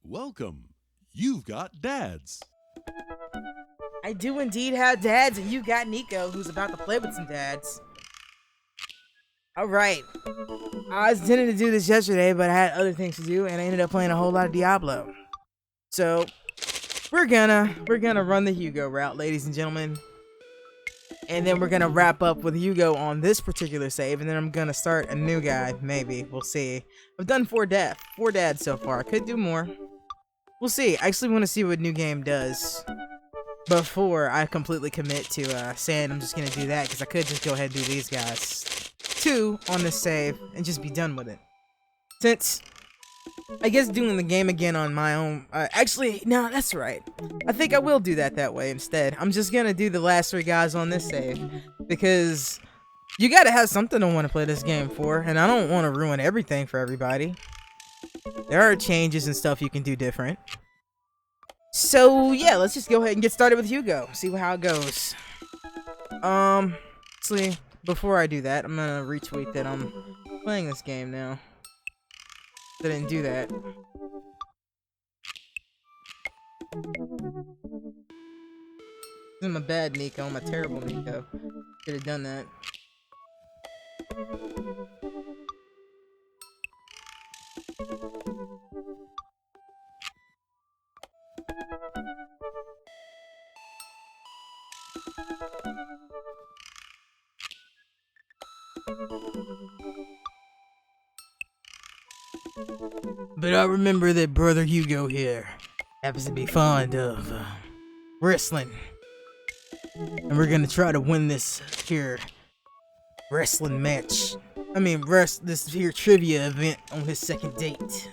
Welcome. You've got dads. I do indeed have dads, and you got Nico, who's about to play with some dads. Alright. I was intending to do this yesterday, but I had other things to do, and I ended up playing a whole lot of Diablo. So, we're gonna run the Hugo route, ladies and gentlemen. And then we're gonna wrap up with Hugo on this particular save, and then I'm gonna start a new guy, maybe. We'll see. I've done four dads so far. I could do more. We'll see. I actually want to see what new game does before I completely commit to saying I'm just gonna do that, because I could just go ahead and do these guys two on this save and just be done with it. Since I guess doing the game again on my own, actually, no, that's right. I think I will do that way instead. I'm just gonna do the last three guys on this save, because you gotta have something to want to play this game for, and I don't want to ruin everything for everybody. There are changes and stuff you can do different. So yeah, let's just go ahead and get started with Hugo. See how it goes. Actually, before I do that, I'm gonna retweet that I'm playing this game now. I didn't do that. I'm a bad Nico. I'm a terrible Nico. Should have done that. But I remember that brother Hugo here happens to be fond of wrestling. And we're gonna try to win this here wrestling match. I mean, this here trivia event on his second date.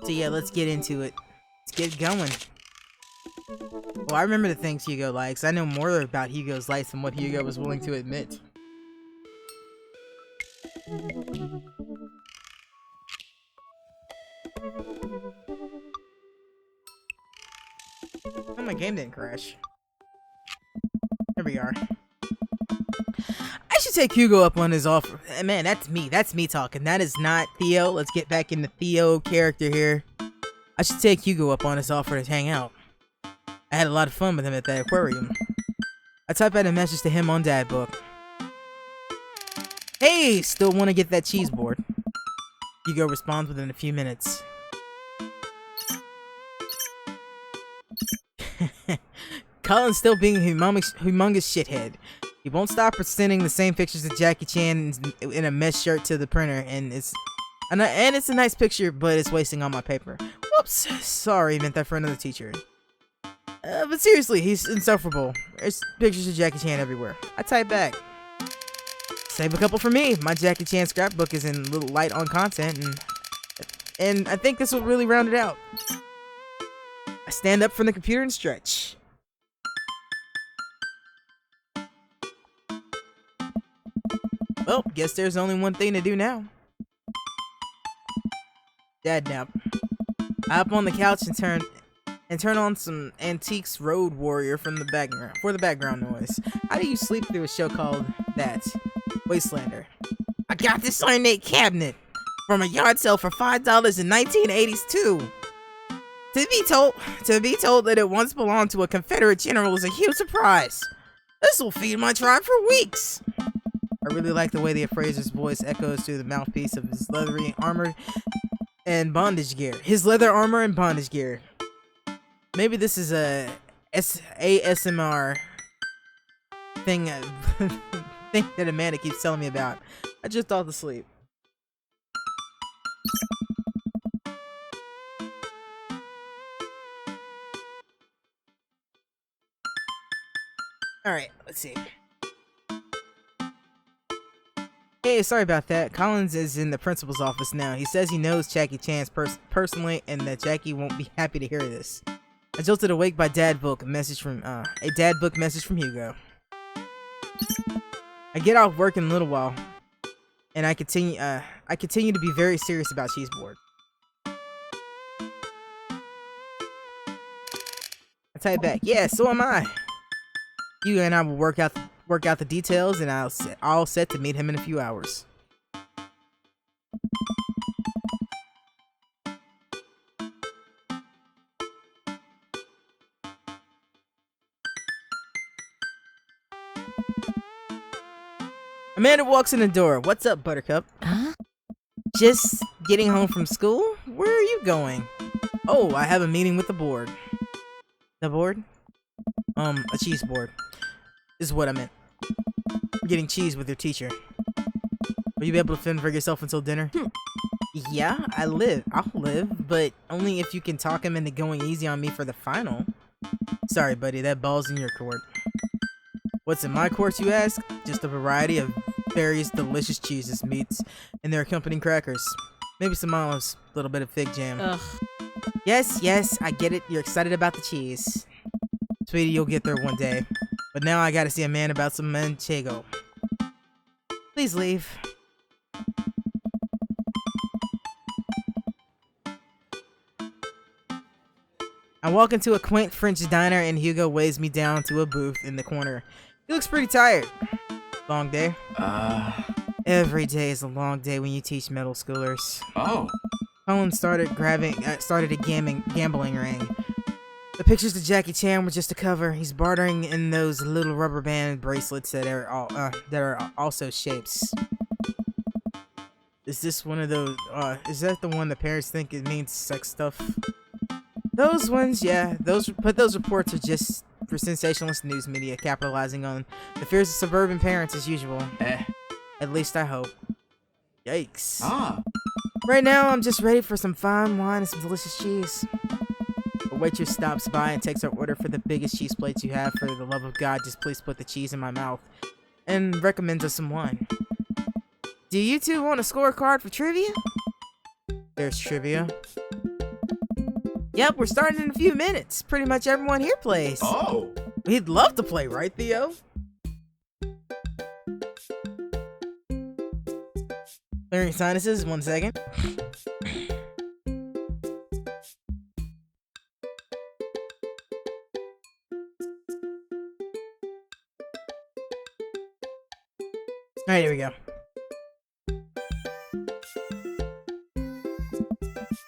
So yeah, let's get into it. Let's get going. Well, I remember the things Hugo likes. I know more about Hugo's likes than what Hugo was willing to admit. Oh, my game didn't crash. There we are. I should take Hugo up on his offer. Man, that's me talking. That is not Theo. Let's get back into Theo character here. I should take Hugo up on his offer to hang out. I had a lot of fun with him at that aquarium. I type out a message to him on Dad Book. Hey, still want to get that cheese board? Hugo responds within a few minutes. Colin's still being a humongous shithead. He won't stop sending the same pictures of Jackie Chan in a mesh shirt to the printer, and it's a nice picture, but it's wasting all my paper. Whoops, sorry, meant that for another teacher. But seriously, he's insufferable. There's pictures of Jackie Chan everywhere. I type back. Save a couple for me. My Jackie Chan scrapbook is in a little light on content, and I think this will really round it out. I stand up from the computer and stretch. Well, guess there's only one thing to do now. Dad nap. I hop on the couch and turn on some Antiques Road Warrior from the background for the background noise. How do you sleep through a show called that? Wastelander. I got this ornate cabinet from a yard sale for $5 in 1982. To be told that it once belonged to a Confederate general is a huge surprise. This will feed my tribe for weeks. I really like the way the appraiser's voice echoes through the mouthpiece of his leathery armor and bondage gear. His leather armor and bondage gear. Maybe this is a ASMR thing, thing that Amanda keeps telling me about. I just fell asleep. Alright, let's see. Hey, sorry about that. Collins is in the principal's office now. He says he knows Jackie Chan personally, and that Jackie won't be happy to hear this. I jolted awake by Dad Book, a Dad Book message from Hugo. I get off work in a little while, and I continue to be very serious about cheese board. I type back, yeah, so am I. You and I will work out the details, and I'll all set to meet him in a few hours. Amanda walks in the door. What's up, Buttercup? Huh? Just getting home from school? Where are you going? Oh, I have a meeting with the board. The board? A cheese board. Is what I meant. Getting cheese with your teacher. Will you be able to fend for yourself until dinner? Yeah, I'll live, but only if you can talk him into going easy on me for the final. Sorry, buddy, that ball's in your court. What's in my court, you ask? Just a variety of various delicious cheeses, meats, and their accompanying crackers. Maybe some olives, a little bit of fig jam. Ugh. Yes, I get it. You're excited about the cheese. Sweetie, you'll get there one day. But now I gotta see a man about some manchego. Please leave. I walk into a quaint French diner and Hugo weighs me down to a booth in the corner. He looks pretty tired. Long day? Every day is a long day when you teach middle schoolers. Oh. Colin started a gambling ring. The pictures of Jackie Chan were just a cover. He's bartering in those little rubber band bracelets that are also shapes. Is this one of those? Is that the one the parents think it means sex stuff? Those ones, yeah. Those reports are just for sensationalist news media capitalizing on the fears of suburban parents as usual. At least I hope. Yikes. Right now, I'm just ready for some fine wine and some delicious cheese. A waitress stops by and takes our order for the biggest cheese plates you have. For the love of God, just please put the cheese in my mouth. And recommends us some wine. Do you two want a scorecard for trivia? There's trivia. Yep, we're starting in a few minutes. Pretty much everyone here plays. Oh. We'd love to play, right, Theo? Clearing sinuses, 1 second. Alright, here we go.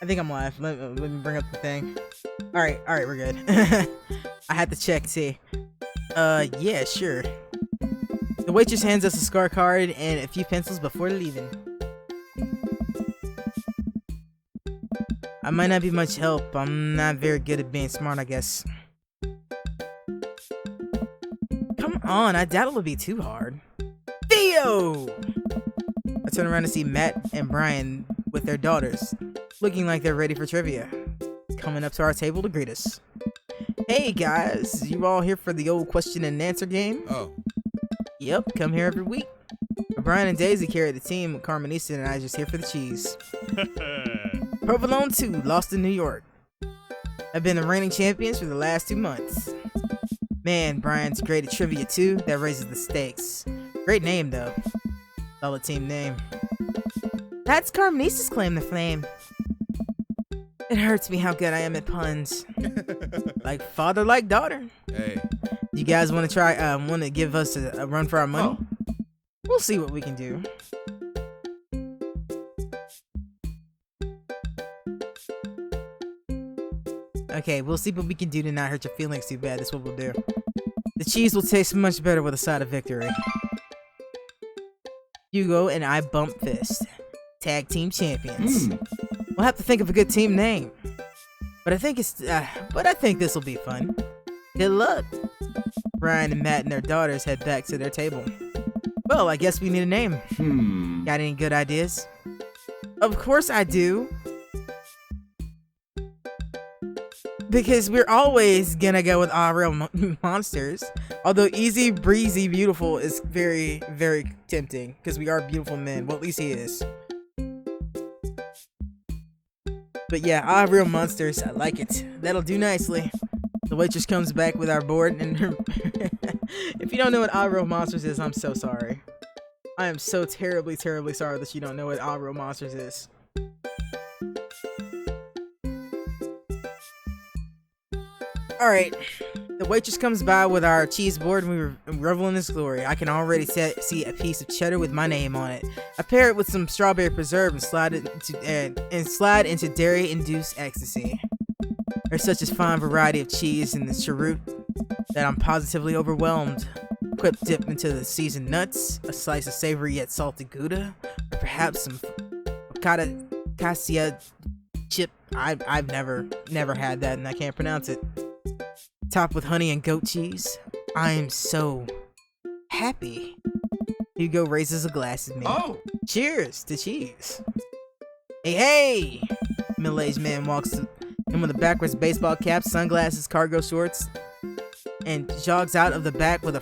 I think I'm live. Let me bring up the thing. Alright, we're good. I had to check, see. Yeah, sure. The waitress hands us a score card and a few pencils before leaving. I might not be much help. I'm not very good at being smart, I guess. Come on, I doubt it'll be too hard. Theo! I turn around to see Matt and Brian with their daughters, looking like they're ready for trivia, coming up to our table to greet us. Hey guys, you all here for the old question and answer game? Oh. Yep, come here every week. Brian and Daisy carry the team, Carmenista and I just here for the cheese. Provolone 2, lost in New York. I've been the reigning champions for the last 2 months. Man, Brian's great at trivia too, that raises the stakes. Great name though. Solid team name. That's Carmenista's claim to fame. It hurts me how good I am at puns. Like father, like daughter. Hey. You guys want to give us a run for our money? Oh. We'll see what we can do. Okay, we'll see what we can do to not hurt your feelings too bad. That's what we'll do. The cheese will taste much better with a side of victory. Hugo and I bump fist. Tag team champions. We'll have to think of a good team name. But I think this will be fun. Good luck. Brian and Matt and their daughters head back to their table. Well, I guess we need a name. Got any good ideas? Of course I do. Because we're always gonna go with our real monsters. Although easy, breezy, beautiful is very, very tempting. Because we are beautiful men. Well, at least he is. But yeah, our real monsters. I like it. That'll do nicely. The waitress comes back with our board and her if you don't know what our real monsters is, I'm so sorry. I am so terribly, terribly sorry that you don't know what our real monsters is. Alright, The waitress comes by with our cheese board and we revel in its glory. I can already see a piece of cheddar with my name on it. I pair it with some strawberry preserve and slide into dairy-induced ecstasy. There's such a fine variety of cheese in the cheroot that I'm positively overwhelmed. Quick dip into the seasoned nuts, a slice of savory yet salty Gouda, or perhaps some cassia chip. I've never had that and I can't pronounce it. Topped with honey and goat cheese. I am so happy. Hugo raises a glass at me. Oh! Cheers to cheese. Hey! Middle-aged man walks in with a backwards baseball cap, sunglasses, cargo shorts, and jogs out of the back with the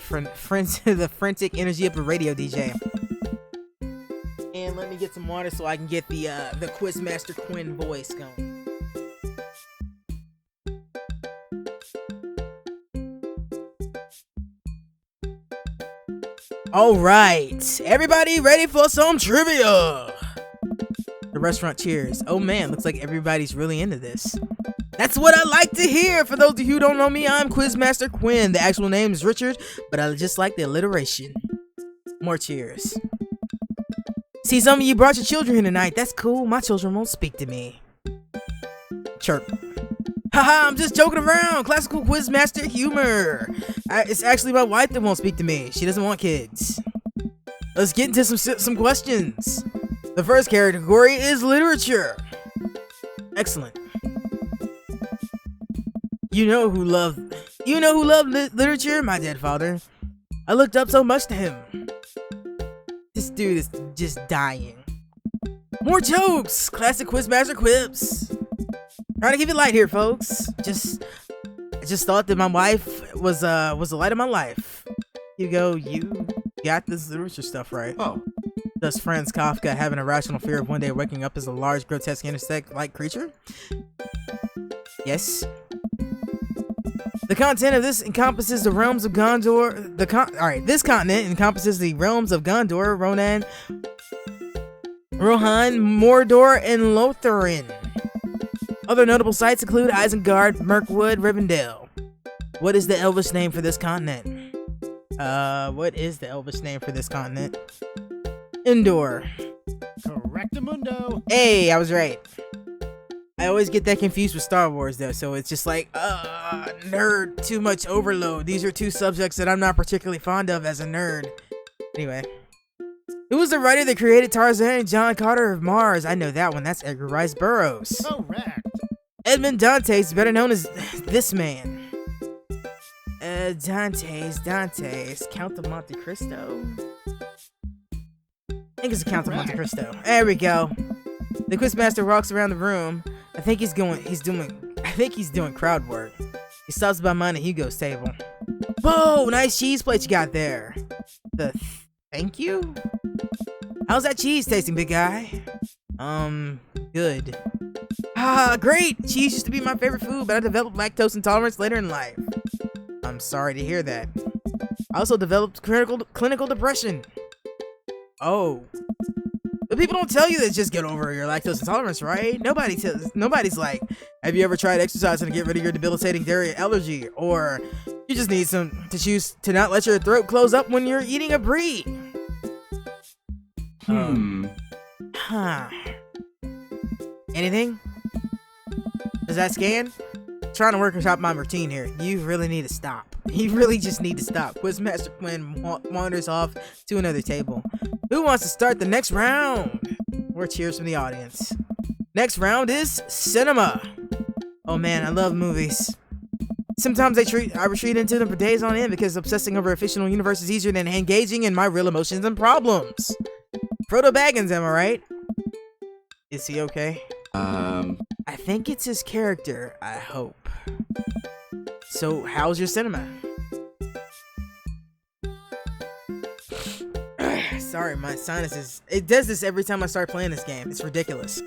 frantic energy of a radio DJ. And let me get some water so I can get the Quizmaster Quinn voice going. Alright, everybody ready for some trivia? The restaurant cheers. Oh man, looks like everybody's really into this. That's what I like to hear. For those of you who don't know me, I'm Quizmaster Quinn. The actual name is Richard, but I just like the alliteration. More cheers. See, some of you brought your children here tonight. That's cool. My children won't speak to me. Chirp. Haha, I'm just joking around. Classical Quizmaster humor. It's actually my wife that won't speak to me. She doesn't want kids. Let's get into some questions. The first category is literature. Excellent. You know who loved literature? My dead father. I looked up so much to him. This dude is just dying. More jokes. Classic Quizmaster quips. Trying to keep it light here, folks. I just thought that my wife was the light of my life. Hugo, you got this literature stuff right. Oh. Does Franz Kafka have an irrational fear of one day waking up as a large, grotesque, insect-like creature? Yes. The content of this encompasses the realms of Gondor. This continent encompasses the realms of Gondor, Rohan, Mordor, and Lothlorien. Other notable sites include Isengard, Mirkwood, Rivendell. What is the Elvish name for this continent? Endor. Correctamundo. Hey, I was right. I always get that confused with Star Wars though, so it's just like, nerd, too much overload. These are two subjects that I'm not particularly fond of as a nerd. Anyway. Who was the writer that created Tarzan? John Carter of Mars. I know that one. That's Edgar Rice Burroughs. Correct. Edmond Dantes, better known as this man. Dantes, Count of Monte Cristo. I think it's the Count of Monte Cristo. There we go. The Quizmaster walks around the room. I think he's doing crowd work. He stops by mine at Hugo's table. Whoa, nice cheese plate you got there. Thank you? How's that cheese tasting, big guy? Good. Great! Cheese used to be my favorite food, but I developed lactose intolerance later in life. I'm sorry to hear that. I also developed clinical depression. Oh. But people don't tell you to just get over your lactose intolerance, right? Nobody's like, have you ever tried exercising to get rid of your debilitating dairy allergy? Or you just need to choose to not let your throat close up when you're eating a brie. Anything? Does that scan? Trying to work on top of my routine here. You really need to stop. You really just need to stop. Quizmaster Quinn wanders off to another table. Who wants to start the next round? More cheers from the audience. Next round is cinema. Oh man, I love movies. Sometimes I retreat into them for days on end because obsessing over a fictional universe is easier than engaging in my real emotions and problems. Frodo Baggins, am I right? Is he okay? I think it's his character, I hope. So, how's your cinema? Sorry, my sinuses. It does this every time I start playing this game. It's ridiculous.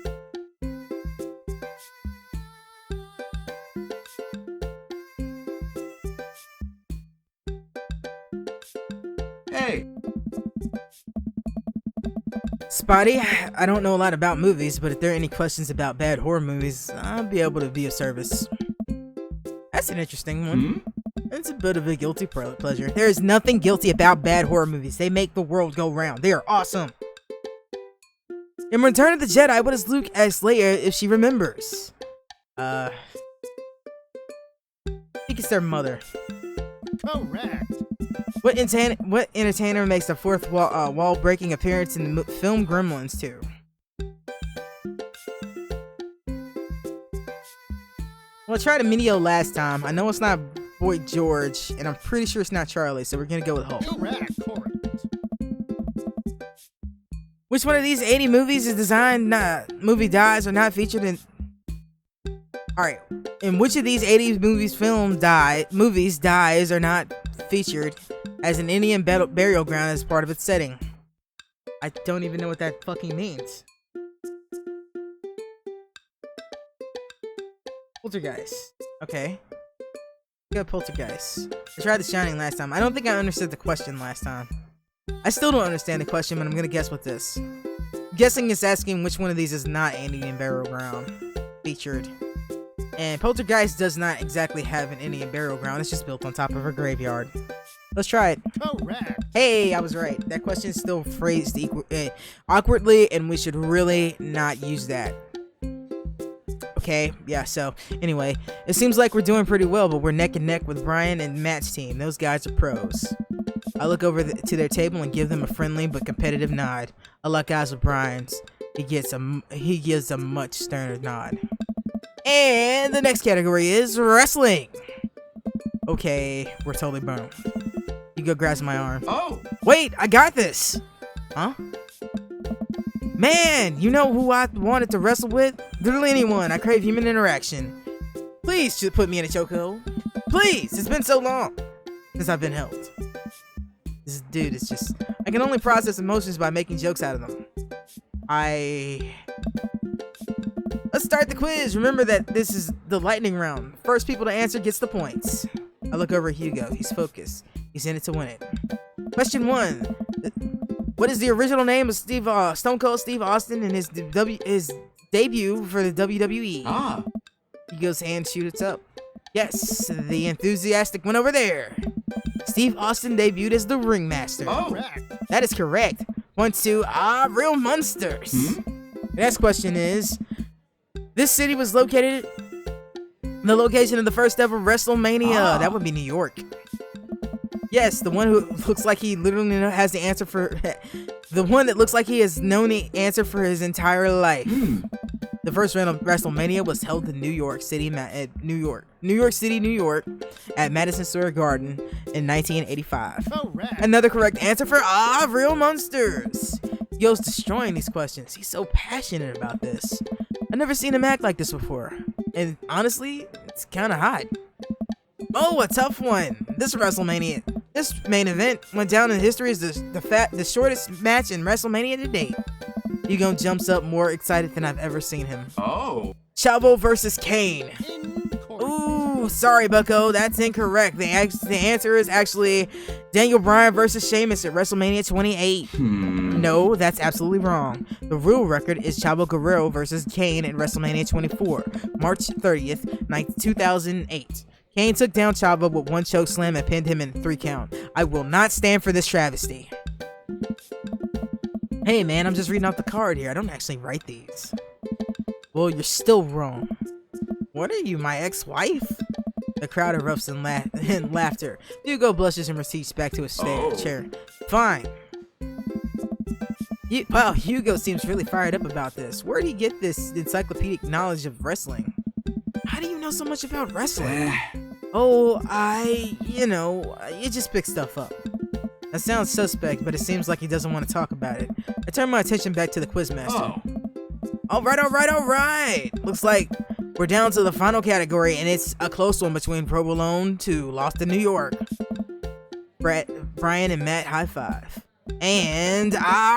Hey. Spotty, I don't know a lot about movies, but if there are any questions about bad horror movies, I'll be able to be of service. That's an interesting one. It's a bit of a guilty pleasure. There is nothing guilty about bad horror movies. They make the world go round. They are awesome. In Return of the Jedi, what does Luke ask Leia if she remembers? I think it's their mother. Correct. What entertainer makes the fourth wall-breaking appearance in the film Gremlins 2? Well, I tried Emilio last time. I know it's not Boy George, and I'm pretty sure it's not Charlie, so we're gonna go with Hulk. Correct. Which one of these 80 movies is designed movie dies or not featured in? Alright, in which of these 80 movies dies or not featured as an Indian burial ground as part of its setting? I don't even know what that fucking means. Poltergeist. Okay. We got Poltergeist. I tried The Shining last time. I don't think I understood the question last time. I still don't understand the question, but I'm gonna guess with this. Guessing is asking which one of these is not an Indian burial ground featured. And Poltergeist does not exactly have an Indian burial ground. It's just built on top of a graveyard. Let's try it. Correct. Hey, I was right. That question is still phrased awkwardly, and we should really not use that. Okay, yeah, so anyway, it seems like we're doing pretty well, but we're neck and neck with Brian and Matt's team. Those guys are pros. I look over to their table and give them a friendly but competitive nod. I lock eyes with Brian's. He gives a much sterner nod. And the next category is wrestling. Okay, we're totally boned. You go grasp my arm. Oh! Wait, I got this! Huh? Man, you know who I wanted to wrestle with? Literally anyone. I crave human interaction. Please just put me in a chokehold. Please! It's been so long since I've been held. This dude is just... I can only process emotions by making jokes out of them. Let's start the quiz. Remember that this is the lightning round. First people to answer gets the points. I look over at Hugo. He's focused. He's in it to win it. Question 1. What is the original name of Stone Cold Steve Austin in his debut for the WWE? Hugo's hand shoots up. Yes, the enthusiastic one over there. Steve Austin debuted as the Ringmaster. Correct. That is correct. Points to Real Monsters. The next question is, this city was located the location of the first ever WrestleMania. That would be New York. Yes, the one who looks like he literally has the answer for the one that looks like he has known the answer for his entire life. The first round of WrestleMania was held in New York City, New York, at Madison Square Garden in 1985. Correct. Another correct answer for Real Monsters. Yo's destroying these questions. He's so passionate about this. I've never seen him act like this before, and honestly, it's kind of hot. Oh, a tough one. This main event went down in history as the shortest match in WrestleMania to date. Hugo jumps up more excited than I've ever seen him. Oh. Chavo versus Kane. Incorrect. Ooh, sorry, Bucko. That's incorrect. The answer is actually Daniel Bryan versus Sheamus at WrestleMania 28. No, that's absolutely wrong. The real record is Chavo Guerrero versus Kane at WrestleMania 24, March 30th, 2008. Kane took down Chavo with one choke slam and pinned him in 3 count. I will not stand for this travesty. Hey man, I'm just reading off the card here. I don't actually write these. Well, you're still wrong. What are you, my ex-wife? The crowd erupts in laughter. Hugo blushes and recedes back to his chair. Fine. Wow, Hugo seems really fired up about this. Where'd he get this encyclopedic knowledge of wrestling? How do you know so much about wrestling? Oh, you just pick stuff up. That sounds suspect, but it seems like he doesn't want to talk about it. I turn my attention back to the quizmaster. All right. Looks like we're down to the final category, and it's a close one between Provolone to Lost in New York. Brian and Matt high five. And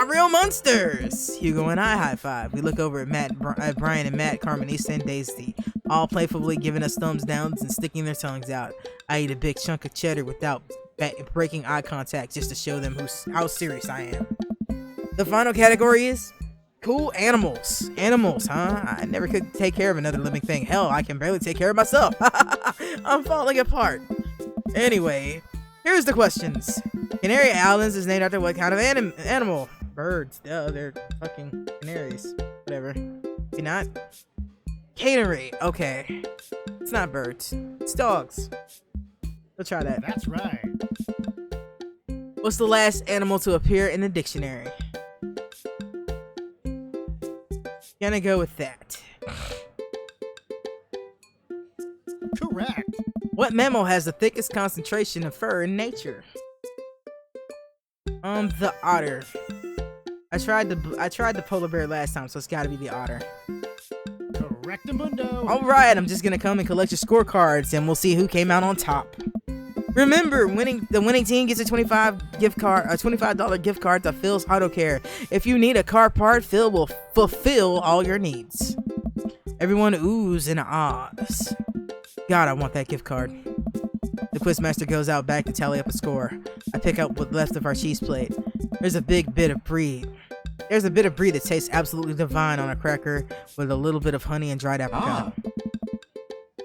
Real Monsters! Hugo and I high five. We look over at Brian and Matt, Carmenista and Daisy, all playfully giving us thumbs downs and sticking their tongues out. I eat a big chunk of cheddar without breaking eye contact just to show them how serious I am. The final category is cool animals. Animals, huh? I never could take care of another living thing. Hell, I can barely take care of myself. I'm falling apart. Anyway, here's the questions. Canary Islands is named after what kind of animal? Birds. Duh, they're fucking canaries. Whatever. See not? Canary. Okay. It's not birds. It's dogs. We'll try that. That's right. What's the last animal to appear in the dictionary? Gonna go with that. Correct. What mammal has the thickest concentration of fur in nature? The otter. I tried the polar bear last time, so it's gotta be the otter. Correctamundo. Alright, I'm just gonna come and collect your scorecards and we'll see who came out on top. Remember, the winning team gets a $25 gift card to Phil's Auto Care. If you need a car part, Phil will fulfill all your needs. Everyone oohs and ahs. God, I want that gift card. The quizmaster goes out back to tally up a score. I pick up what's left of our cheese plate. There's a bit of brie that tastes absolutely divine on a cracker with a little bit of honey and dried apricot.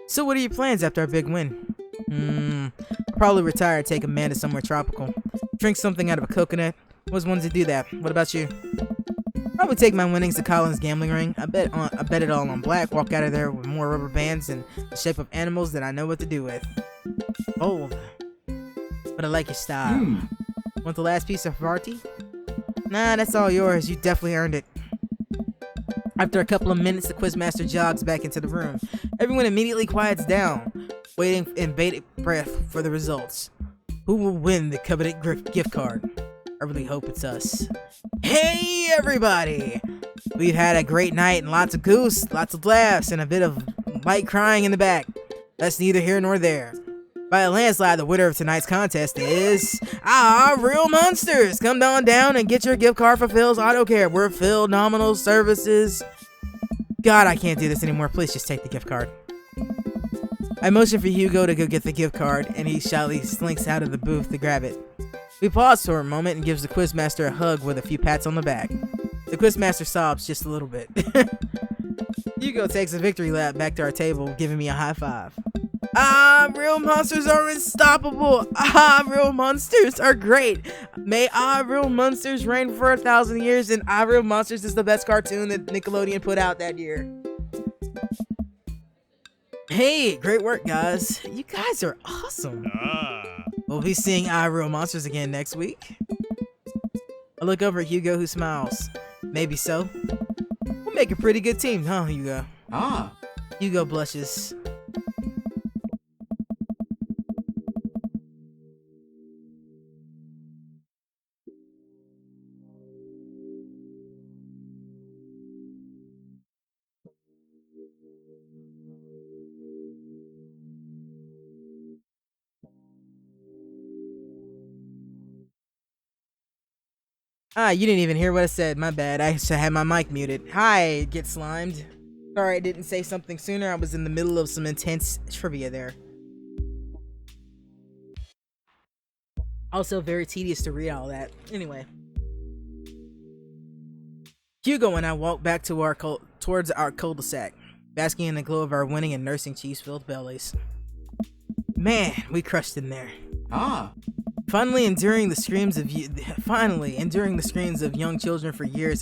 So what are your plans after our big win? I'll probably retire and take Amanda somewhere tropical. Drink something out of a coconut. Was one to do that. What about you? Probably take my winnings to Colin's gambling ring. I bet it all on black. Walk out of there with more rubber bands in the shape of animals that I know what to do with. Bold. But I like your style. Want the last piece of party? Nah, that's all yours. You definitely earned it. After a couple of minutes, the quizmaster jogs back into the room. Everyone immediately quiets down, waiting in bated breath for the results. Who will win the coveted gift card? I really hope it's us. Hey, everybody! We've had a great night and lots of goose, lots of laughs, and a bit of light crying in the back. That's neither here nor there. By a landslide, the winner of tonight's contest is... Real Monsters! Come on down and get your gift card for Phil's Auto Care. We're Phil Nominal Services. God, I can't do this anymore. Please just take the gift card. I motion for Hugo to go get the gift card, and he shyly slinks out of the booth to grab it. We pause for a moment and gives the quizmaster a hug with a few pats on the back. The quizmaster sobs just a little bit. Hugo takes a victory lap back to our table, giving me a high five. Real monsters are unstoppable. Real monsters are great. May real monsters reign for 1,000 years, and real monsters is the best cartoon that Nickelodeon put out that year. Hey, great work, guys. You guys are awesome. We'll be seeing Real Monsters again next week. I look over at Hugo, who smiles. Maybe so. We'll make a pretty good team, huh, Hugo? Hugo blushes. You didn't even hear what I said. My bad. I had my mic muted. Hi, Get Slimed. Sorry I didn't say something sooner. I was in the middle of some intense trivia there. Also very tedious to read all that. Anyway. Hugo and I walk back to towards our cul-de-sac, basking in the glow of our winning and nursing cheese-filled bellies. Man, we crushed in there. Finally enduring the screams of young children for years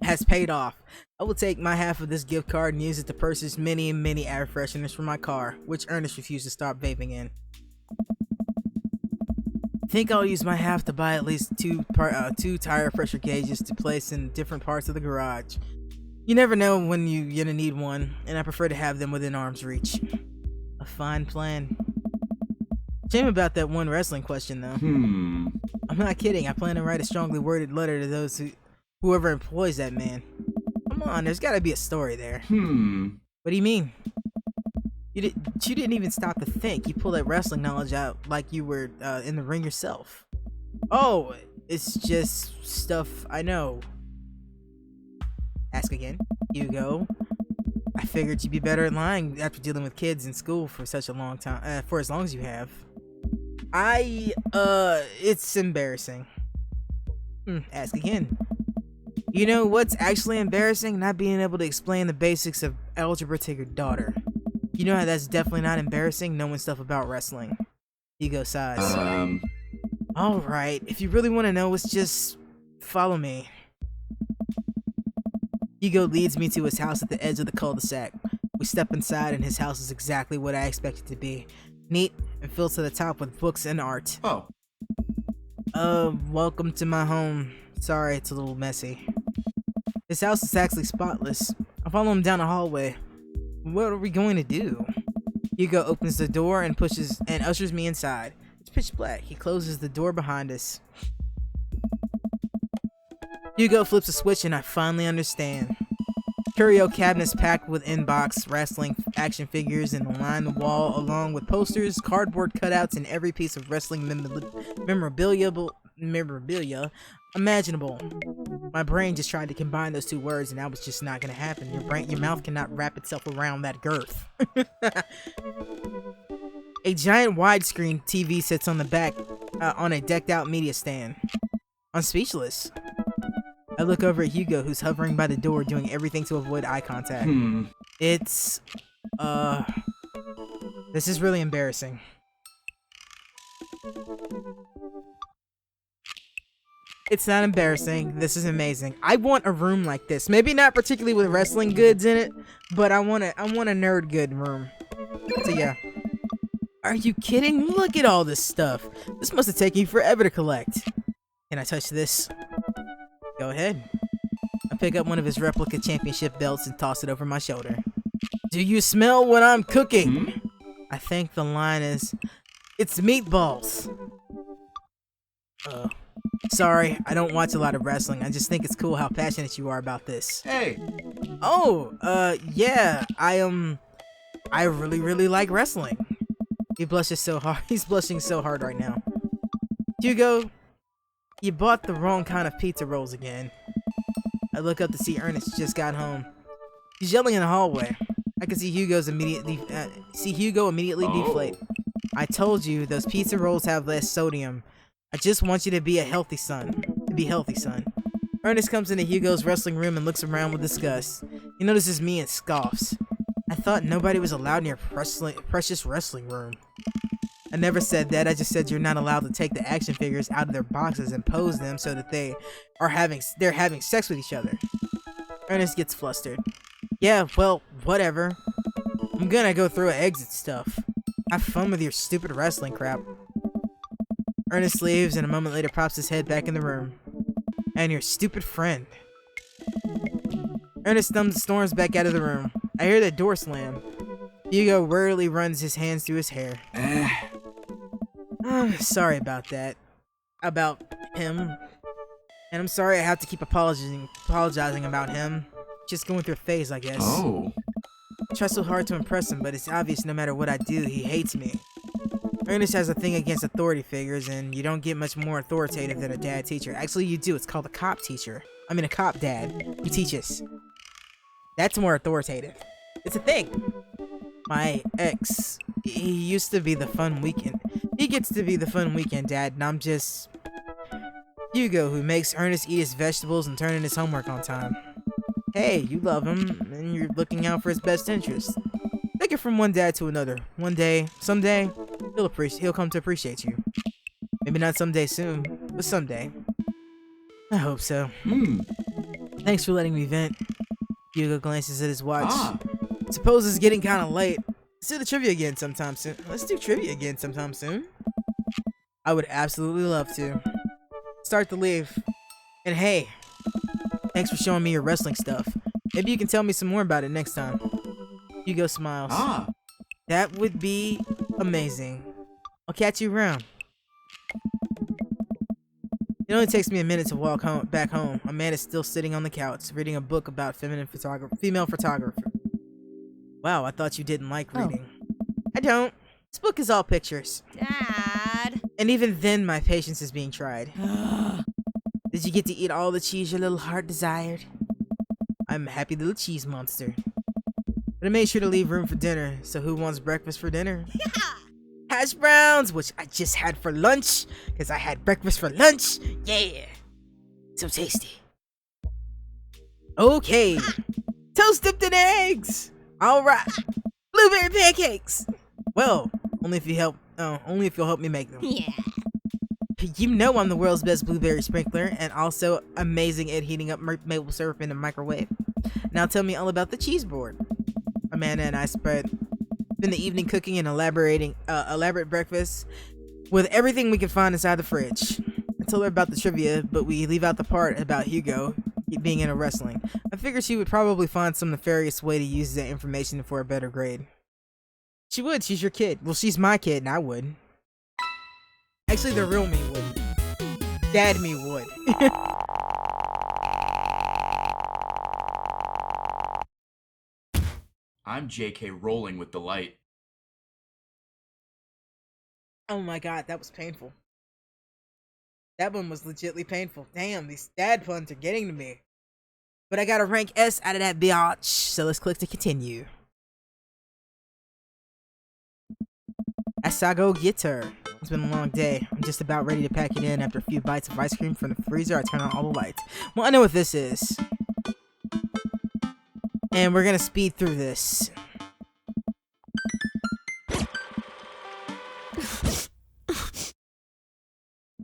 has paid off. I will take my half of this gift card and use it to purchase many air fresheners for my car, which Ernest refused to stop vaping in. I think I'll use my half to buy at least two tire pressure gauges to place in different parts of the garage. You never know when you're gonna need one, and I prefer to have them within arm's reach. A fine plan. Shame about that one wrestling question, though. I'm not kidding. I plan to write a strongly worded letter to whoever employs that man. Come on, there's got to be a story there. What do you mean? You didn't even stop to think. You pulled that wrestling knowledge out like you were in the ring yourself. Oh, it's just stuff I know. Ask again. Hugo. I figured you'd be better at lying after dealing with kids in school for such a long time, for as long as you have. It's embarrassing. Ask again. You know what's actually embarrassing? Not being able to explain the basics of algebra to your daughter. You know how that's definitely not embarrassing, knowing stuff about wrestling. Hugo sighs. Alright, if you really want to know, it's just follow me. Hugo leads me to his house at the edge of the cul-de-sac. We step inside and his house is exactly what I expected it to be. Neat and filled to the top with books and art. Oh. Welcome to my home. Sorry, it's a little messy. His house is actually spotless. I follow him down the hallway. What are we going to do? Hugo opens the door and ushers me inside. It's pitch black. He closes the door behind us. Hugo flips a switch and I finally understand. Curio cabinets packed with inbox, wrestling action figures and line the wall along with posters, cardboard cutouts, and every piece of wrestling memorabilia imaginable. My brain just tried to combine those two words and that was just not gonna happen. Your mouth cannot wrap itself around that girth. A giant widescreen TV sits on the back on a decked out media stand. I'm speechless. I look over at Hugo, who's hovering by the door, doing everything to avoid eye contact. It's, this is really embarrassing. It's not embarrassing. This is amazing. I want a room like this. Maybe not particularly with wrestling goods in it, but I want a nerd good room. So yeah. Are you kidding? Look at all this stuff. This must have taken you forever to collect. Can I touch this? Go ahead. I pick up one of his replica championship belts and toss it over my shoulder. Do you smell what I'm cooking? I think the line is, it's meatballs. Sorry, I don't watch a lot of wrestling. I just think it's cool how passionate you are about this. Hey. Oh, yeah, I really, really like wrestling. He blushes so hard. He's blushing so hard right now. Hugo, you bought the wrong kind of pizza rolls again. I look up to see Ernest just got home. He's yelling in the hallway. I can see Hugo immediately deflate. I told you those pizza rolls have less sodium. I just want you to be a healthy son. Ernest comes into Hugo's wrestling room and looks around with disgust. He notices me and scoffs. I thought nobody was allowed in your precious wrestling room. I never said that. I just said you're not allowed to take the action figures out of their boxes and pose them so that they're having sex with each other. Ernest gets flustered. Yeah, well, whatever. I'm gonna go through an exit stuff. Have fun with your stupid wrestling crap. Ernest leaves and a moment later pops his head back in the room. And your stupid friend. Ernest storms back out of the room. I hear the door slam. Hugo wearily runs his hands through his hair. I'm sorry about that. About him. And I'm sorry I have to keep apologizing about him. Just going through a phase, I guess. Oh. I try so hard to impress him, but it's obvious no matter what I do, he hates me. Ernest has a thing against authority figures, and you don't get much more authoritative than a dad teacher. Actually, you do. It's called a cop teacher. I mean, a cop dad. He teaches. That's more authoritative. It's a thing. My ex, he used to be the fun weekend. He gets to be the fun weekend dad, and I'm just Hugo, who makes Ernest eat his vegetables and turn in his homework on time. Hey, you love him, and you're looking out for his best interest. Take it from one dad to another. One day, someday, he'll come to appreciate you. Maybe not someday soon, but someday. I hope so. Thanks for letting me vent. Hugo glances at his watch. Suppose it's getting kind of late. Let's do the trivia again sometime soon. I would absolutely love to. Start to leave. And hey, thanks for showing me your wrestling stuff. Maybe you can tell me some more about it next time. Hugo smiles. That would be amazing. I'll catch you around. It only takes me a minute to walk back home. Amanda's still sitting on the couch, reading a book about female photography. Wow, I thought you didn't like reading. I don't. This book is all pictures. Dad. And even then, my patience is being tried. Did you get to eat all the cheese your little heart desired? I'm a happy little cheese monster. But I made sure to leave room for dinner, so who wants breakfast for dinner? Hash browns, which I just had for lunch, because I had breakfast for lunch. Yeah. So tasty. Okay. Toast dipped in eggs. All right. Blueberry pancakes! Well, only if you'll help me make them. Yeah. You know I'm the world's best blueberry sprinkler, and also amazing at heating up maple syrup in a microwave. Now tell me all about the cheese board. Amanda and I spent the evening cooking and elaborate breakfast with everything we could find inside the fridge. I told her about the trivia, but we leave out the part about Hugo being into wrestling. I figured she would probably find some nefarious way to use that information for a better grade. She would. She's your kid. Well, she's my kid, and I would. Actually, the real me wouldn't. Dad me would. I'm JK rolling with delight. Oh my god, that was painful. That one was legitly painful. Damn, these dad puns are getting to me. But I got a rank S out of that biatch, so let's click to continue. As I go get her. It's been a long day. I'm just about ready to pack it in after a few bites of ice cream from the freezer. I turn on all the lights. Well, I know what this is. And we're gonna speed through this.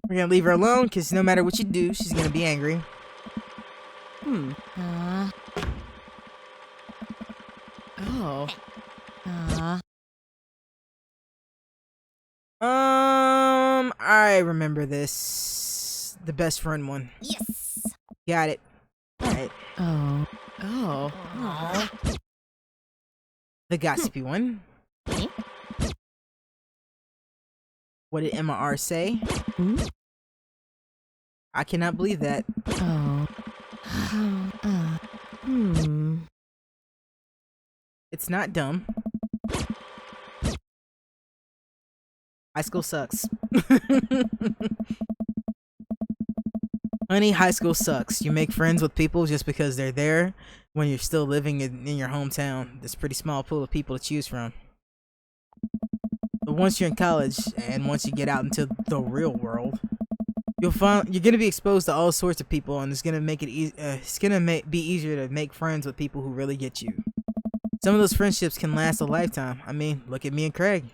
We're gonna leave her alone, because no matter what you do, she's gonna be angry. Oh. I remember this. The best friend one. Yes. Got it. Alright. Oh. Oh. Aw. The gossipy one. Eh? What did Emma R say? Hmm? I cannot believe that. Oh. It's not dumb. High school sucks. Honey, high school sucks. You make friends with people just because they're there when you're still living in your hometown. There's a pretty small pool of people to choose from. But once you're in college, and once you get out into the real world, you're gonna be exposed to all sorts of people, and it's gonna make it be easier to make friends with people who really get you. Some of those friendships can last a lifetime. I mean, look at me and Craig.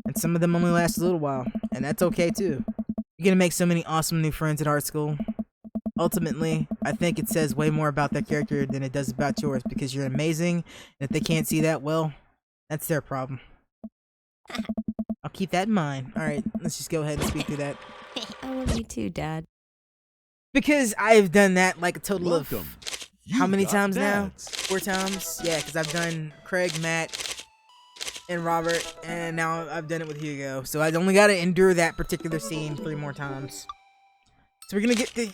And some of them only last a little while, and that's okay too. You're gonna make so many awesome new friends at art school. Ultimately, I think it says way more about their character than it does about yours, because you're amazing, and if they can't see that, well, that's their problem. I'll keep that in mind. Alright, let's just go ahead and speak through that. I love you too, Dad. Because I've done that like a total Welcome. of You've how many got times now? dads. 4 times? Yeah, because I've done Craig, Matt, and Robert, and now I've done it with Hugo. So I only gotta endure that particular scene 3 more times. So we're gonna get to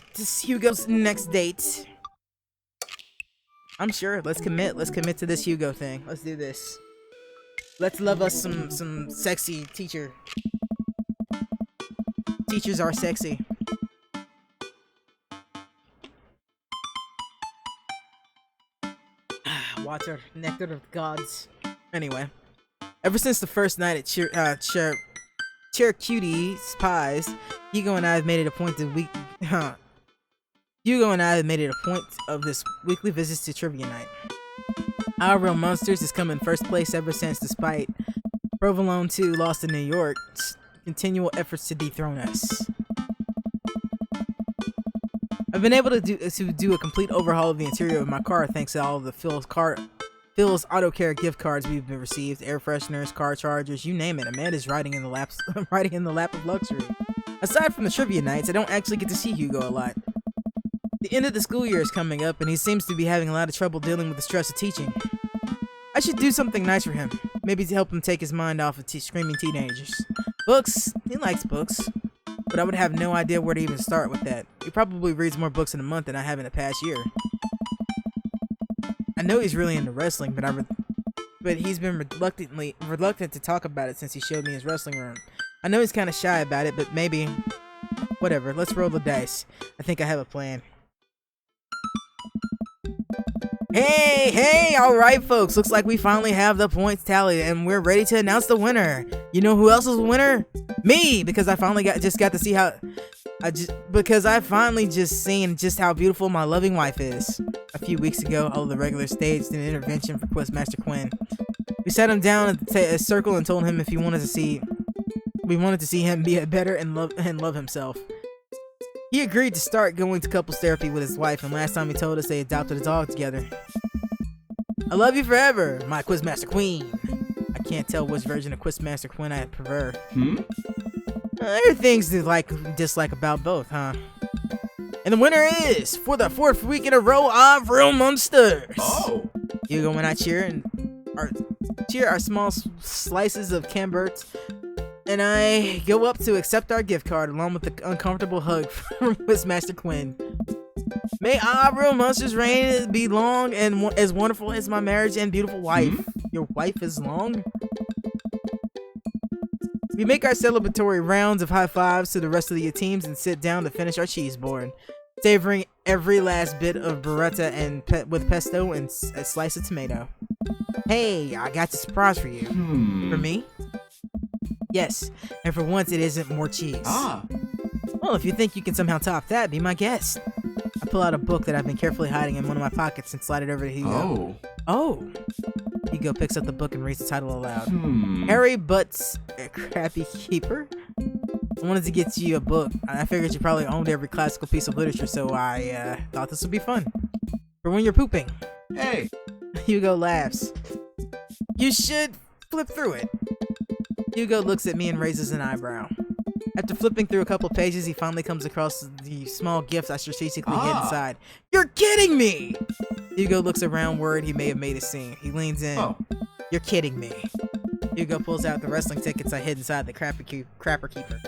Hugo's next date. I'm sure. Let's commit. Let's commit to this Hugo thing. Let's do this. Let's love us some sexy teacher. Teachers are sexy. Water, nectar of the gods. Anyway, ever since the first night at Chercutie's Pies, Hugo and I have made it a point of this weekly visits to trivia night. Our Real Monsters has come in first place ever since, despite Provolone 2 lost in New York's continual efforts to dethrone us. I've been able to do a complete overhaul of the interior of my car thanks to all of the Phil's Auto Care gift cards we've received, air fresheners, car chargers, you name it. Amanda's riding in the lap of luxury. Aside from the trivia nights, I don't actually get to see Hugo a lot. The end of the school year is coming up, and he seems to be having a lot of trouble dealing with the stress of teaching. I should do something nice for him, maybe to help him take his mind off of screaming teenagers. Books, he likes books, but I would have no idea where to even start with that. He probably reads more books in a month than I have in the past year. I know he's really into wrestling, but he's been reluctant to talk about it since he showed me his wrestling room. I know he's kind of shy about it, but maybe, whatever. Let's roll the dice. I think I have a plan. Hey, alright folks, looks like we finally have the points tallied and we're ready to announce the winner. You know who else is the winner? Me, because I finally got to see how, I finally seen just how beautiful my loving wife is. A few weeks ago, all of the regulars staged an intervention for Quizmaster Quinn. We sat him down at a circle and told him if he wanted to see, we wanted to see him be better and love himself. He agreed to start going to couples therapy with his wife, and last time he told us they adopted a dog together. I love you forever, my Quizmaster Queen. I can't tell which version of Quizmaster Queen I prefer. There are things to like and dislike about both, huh? And the winner is, for the 4th week in a row, of Real Monsters. Oh. Hugo and I cheer our small slices of Camberts, and I go up to accept our gift card along with the uncomfortable hug from Quizmaster Quinn. May our Real Monsters reign be long and as wonderful as my marriage and beautiful wife. Your wife is long? We make our celebratory rounds of high fives to the rest of the teams and sit down to finish our cheese board, savoring every last bit of burrata and with pesto and a slice of tomato. Hey, I got a surprise for you. For me? Yes, and for once it isn't more cheese. Well, if you think you can somehow top that, be my guest. I pull out a book that I've been carefully hiding in one of my pockets and slide it over to Hugo. Oh. Hugo picks up the book and reads the title aloud. Harry Butt's a Crappy Keeper? I wanted to get you a book. I figured you probably owned every classical piece of literature, so I thought this would be fun. For when you're pooping. Hey. Hugo laughs. You should flip through it. Hugo looks at me and raises an eyebrow. After flipping through a couple pages, he finally comes across the small gifts I strategically hid inside. You're kidding me! Hugo looks around, worried he may have made a scene. He leans in. You're kidding me. Hugo pulls out the wrestling tickets I hid inside the Crapper Keeper.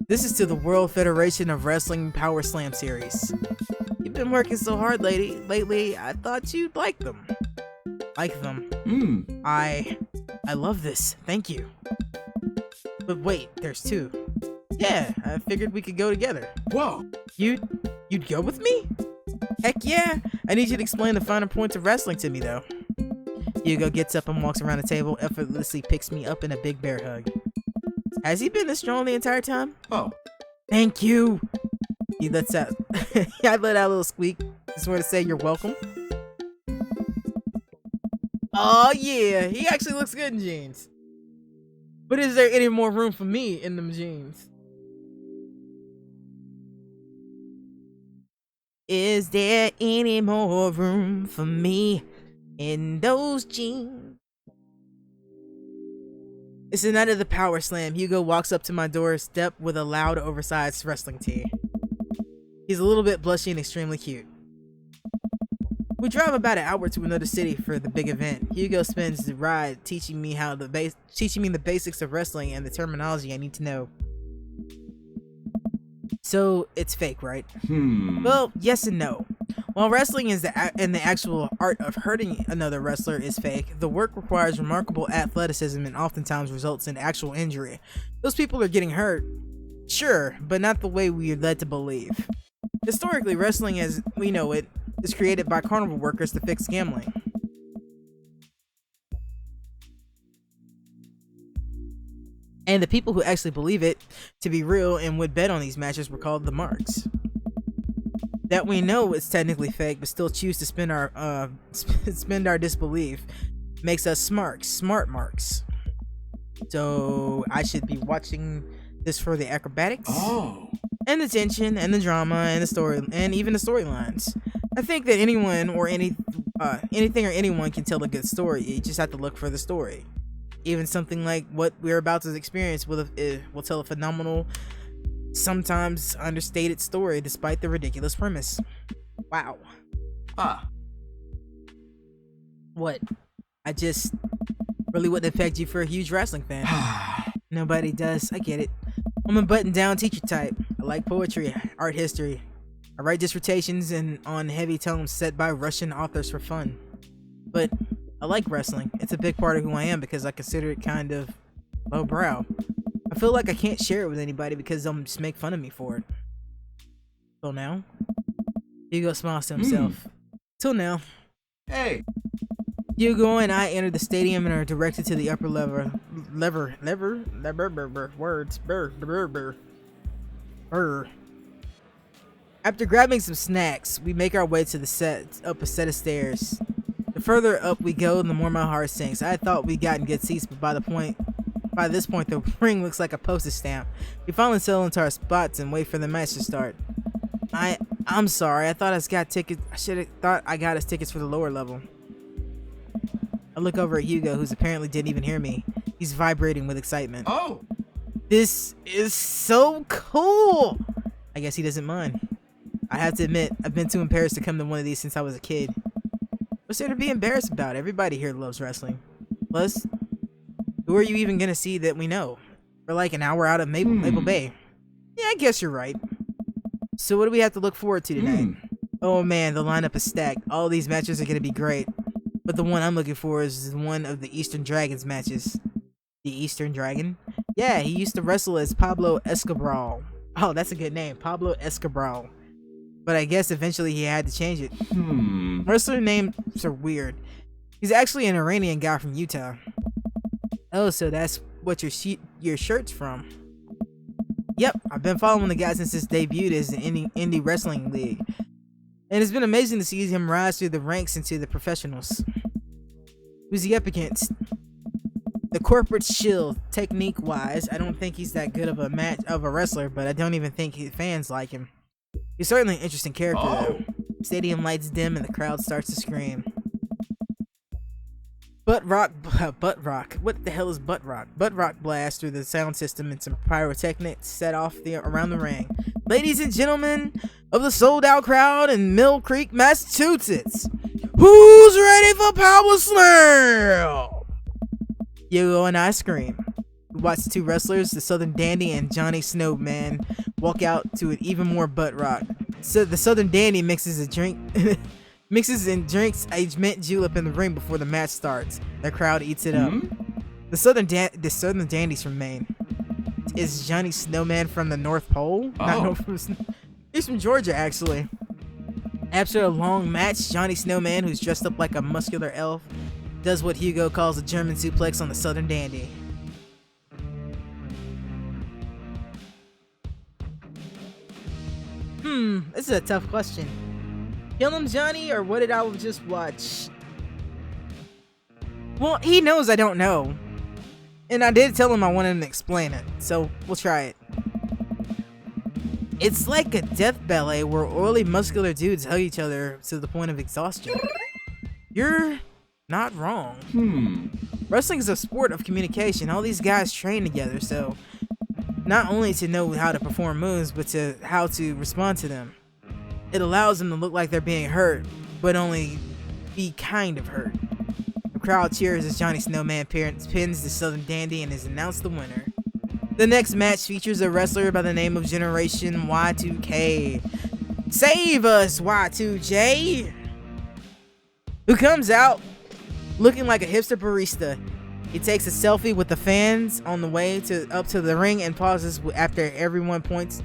This is to the World Federation of Wrestling Power Slam Series. You've been working so hard lately, I thought you'd like them. Like them. I love this. Thank you. But wait, there's 2. Yeah, I figured we could go together. Whoa. You'd go with me? Heck yeah. I need you to explain the finer points of wrestling to me, though. Hugo gets up and walks around the table, effortlessly picks me up in a big bear hug. Has he been this strong the entire time? Oh. Thank you. He lets out. I let out a little squeak. Just want to say you're welcome. Oh yeah, he actually looks good in jeans. But is there any more room for me in them jeans? Is there any more room for me in those jeans? It's the night of the Power Slam. Hugo walks up to my doorstep with a loud, oversized wrestling tee. He's a little bit blushy and extremely cute. We drive about an hour to another city for the big event. Hugo spends the ride teaching me the basics of wrestling and the terminology I need to know. So it's fake, right? Well, yes and no. While wrestling is the actual art of hurting another wrestler is fake, the work requires remarkable athleticism and oftentimes results in actual injury. Those people are getting hurt, sure, but not the way we are led to believe. Historically, wrestling as we know it is created by carnival workers to fix gambling. And the people who actually believe it to be real and would bet on these matches were called the marks. That we know it's technically fake, but still choose to spend our disbelief makes us smart marks. So I should be watching this for the acrobatics, and the tension, and the drama, and the story, and even the storylines. I think that anyone or anything or anyone can tell a good story. You just have to look for the story. Even something like what we're about to experience will tell a phenomenal, sometimes understated story despite the ridiculous premise. Wow. What? I just really wouldn't have pegged you for a huge wrestling fan. Nobody does. I get it. I'm a button-down teacher type. I like poetry, art history. I write dissertations on heavy tomes set by Russian authors for fun. But I like wrestling. It's a big part of who I am because I consider it kind of lowbrow. I feel like I can't share it with anybody because they'll just make fun of me for it. Till now. Hugo smiles to himself. Till now. Hey. Hugo and I enter the stadium and are directed to the upper words. After grabbing some snacks, we make our way to up a set of stairs. The further up we go, the more my heart sinks. I thought we'd gotten good seats, but by this point, the ring looks like a postage stamp. We finally settle into our spots and wait for the match to start. I'm sorry. I thought I got tickets. I should have thought I got us tickets for the lower level. I look over at Hugo, who's apparently didn't even hear me. He's vibrating with excitement. Oh! This is so cool! I guess he doesn't mind. I have to admit, I've been too embarrassed to come to one of these since I was a kid. What's there to be embarrassed about? Everybody here loves wrestling. Plus, who are you even gonna see that we know? We're like an hour out of Maple Bay. Yeah, I guess you're right. So what do we have to look forward to tonight? Oh man, the lineup is stacked. All these matches are gonna be great. But the one I'm looking for is one of the Eastern Dragons matches. The Eastern Dragon? Yeah, he used to wrestle as Pablo Escobar. Oh, that's a good name. Pablo Escobar. But I guess eventually he had to change it. Wrestler names are weird. He's actually an Iranian guy from Utah. Oh, so that's what your shirt's from. Yep, I've been following the guy since his debut as the indie wrestling league. And it's been amazing to see him rise through the ranks into the professionals. Who's he up against? The corporate shield. Technique-wise, I don't think he's that good of a wrestler, but I don't even think fans like him. He's certainly an interesting character, though. Stadium lights dim and the crowd starts to scream. Butt rock. What the hell is butt rock? Butt rock blast through the sound system and some pyrotechnics set off around the ring. Ladies and gentlemen of the sold-out crowd in Mill Creek, Massachusetts, who's ready for Power Slam? Hugo and I scream. We watch the two wrestlers, the Southern Dandy and Johnny Snowman, walk out to an even more butt rock. So the Southern Dandy mixes and drinks a mint julep in the ring before the match starts. The crowd eats it up. The Southern Dandy's from Maine. Is Johnny Snowman from the North Pole? He's from Georgia, actually. After a long match, Johnny Snowman, who's dressed up like a muscular elf, does what Hugo calls a German suplex on the Southern Dandy. This is a tough question. Kill him, Johnny, or what did I just watch? Well, he knows I don't know. And I did tell him I wanted him to explain it, so we'll try it. It's like a death ballet where oily, muscular dudes hug each other to the point of exhaustion. You're not wrong. Wrestling is a sport of communication. All these guys train together, so not only to know how to perform moves, but to how to respond to them. It allows them to look like they're being hurt, but only be kind of hurt. The crowd cheers as Johnny Snowman pins the Southern Dandy and is announced the winner. The next match features a wrestler by the name of Generation Y2K. Save us, Y2J! Who comes out looking like a hipster barista. He takes a selfie with the fans on the way up to the ring and pauses after everyone pauses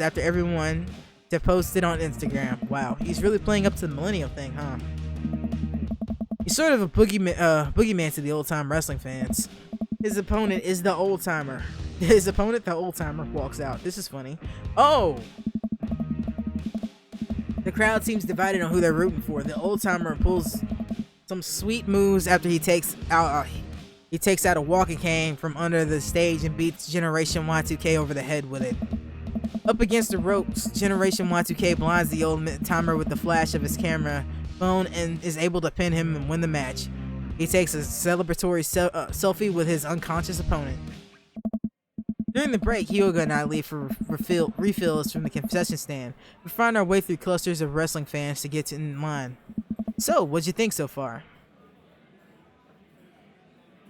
after everyone to post it on Instagram. Wow, he's really playing up to the millennial thing, huh? He's sort of a boogeyman to the old-time wrestling fans. His opponent is the old-timer. The old-timer, walks out. This is funny. Oh! The crowd seems divided on who they're rooting for. The old-timer pulls some sweet moves after he takes out a walking cane from under the stage and beats Generation Y2K over the head with it. Up against the ropes, Generation Y2K blinds the old timer with the flash of his camera phone and is able to pin him and win the match. He takes a celebratory selfie with his unconscious opponent. During the break, Hugo and I leave for refills from the concession stand. We find our way through clusters of wrestling fans to get in line. So, what'd you think so far?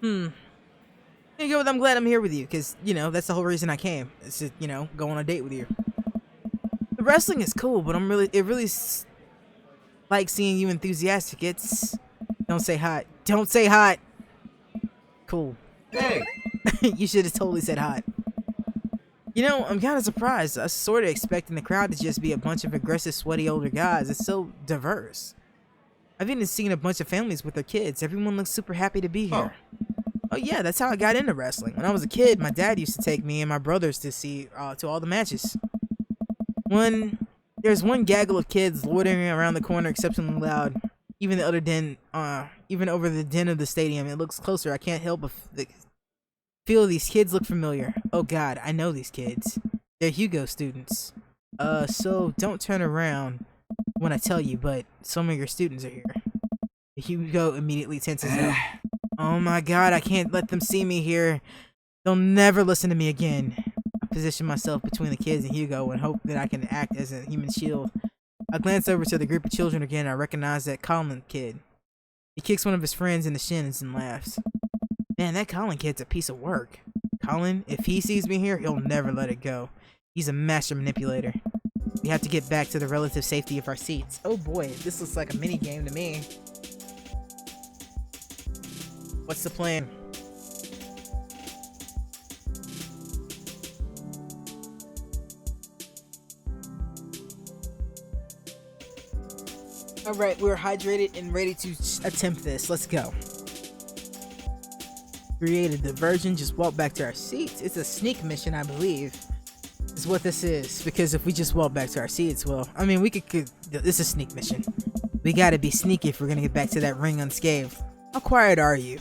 Hugo, I'm glad I'm here with you, because, that's the whole reason I came. It's to, go on a date with you. The wrestling is cool, but it really like seeing you enthusiastic. Don't say hot. Don't say hot! Cool. Hey! You should have totally said hot. I'm kind of surprised. I was sort of expecting the crowd to just be a bunch of aggressive, sweaty older guys. It's so diverse. I've even seen a bunch of families with their kids. Everyone looks super happy to be here. Oh yeah, that's how I got into wrestling. When I was a kid, my dad used to take me and my brothers to see to all the matches. When There's one gaggle of kids loitering around the corner, exceptionally loud. Even over the den of the stadium. It looks closer. I can't help but feel these kids look familiar. Oh God, I know these kids. They're Hugo students. So don't turn around when I tell you, but some of your students are here. Hugo immediately tenses up. Oh my God, I can't let them see me here. They'll never listen to me again. I position myself between the kids and Hugo and hope that I can act as a human shield. I glance over to the group of children again and I recognize that Colin kid. He kicks one of his friends in the shins and laughs. Man, that Colin kid's a piece of work. Colin, if he sees me here, he'll never let it go. He's a master manipulator. We have to get back to the relative safety of our seats. Oh boy, this looks like a mini game to me. What's the plan? Alright, we're hydrated and ready to attempt this. Let's go. Create a diversion, just walk back to our seats. It's a sneak mission, I believe, is what this is. Because if we just walk back to our seats, well, I mean, we could this is a sneak mission. We gotta be sneaky if we're gonna get back to that ring unscathed. How quiet are you?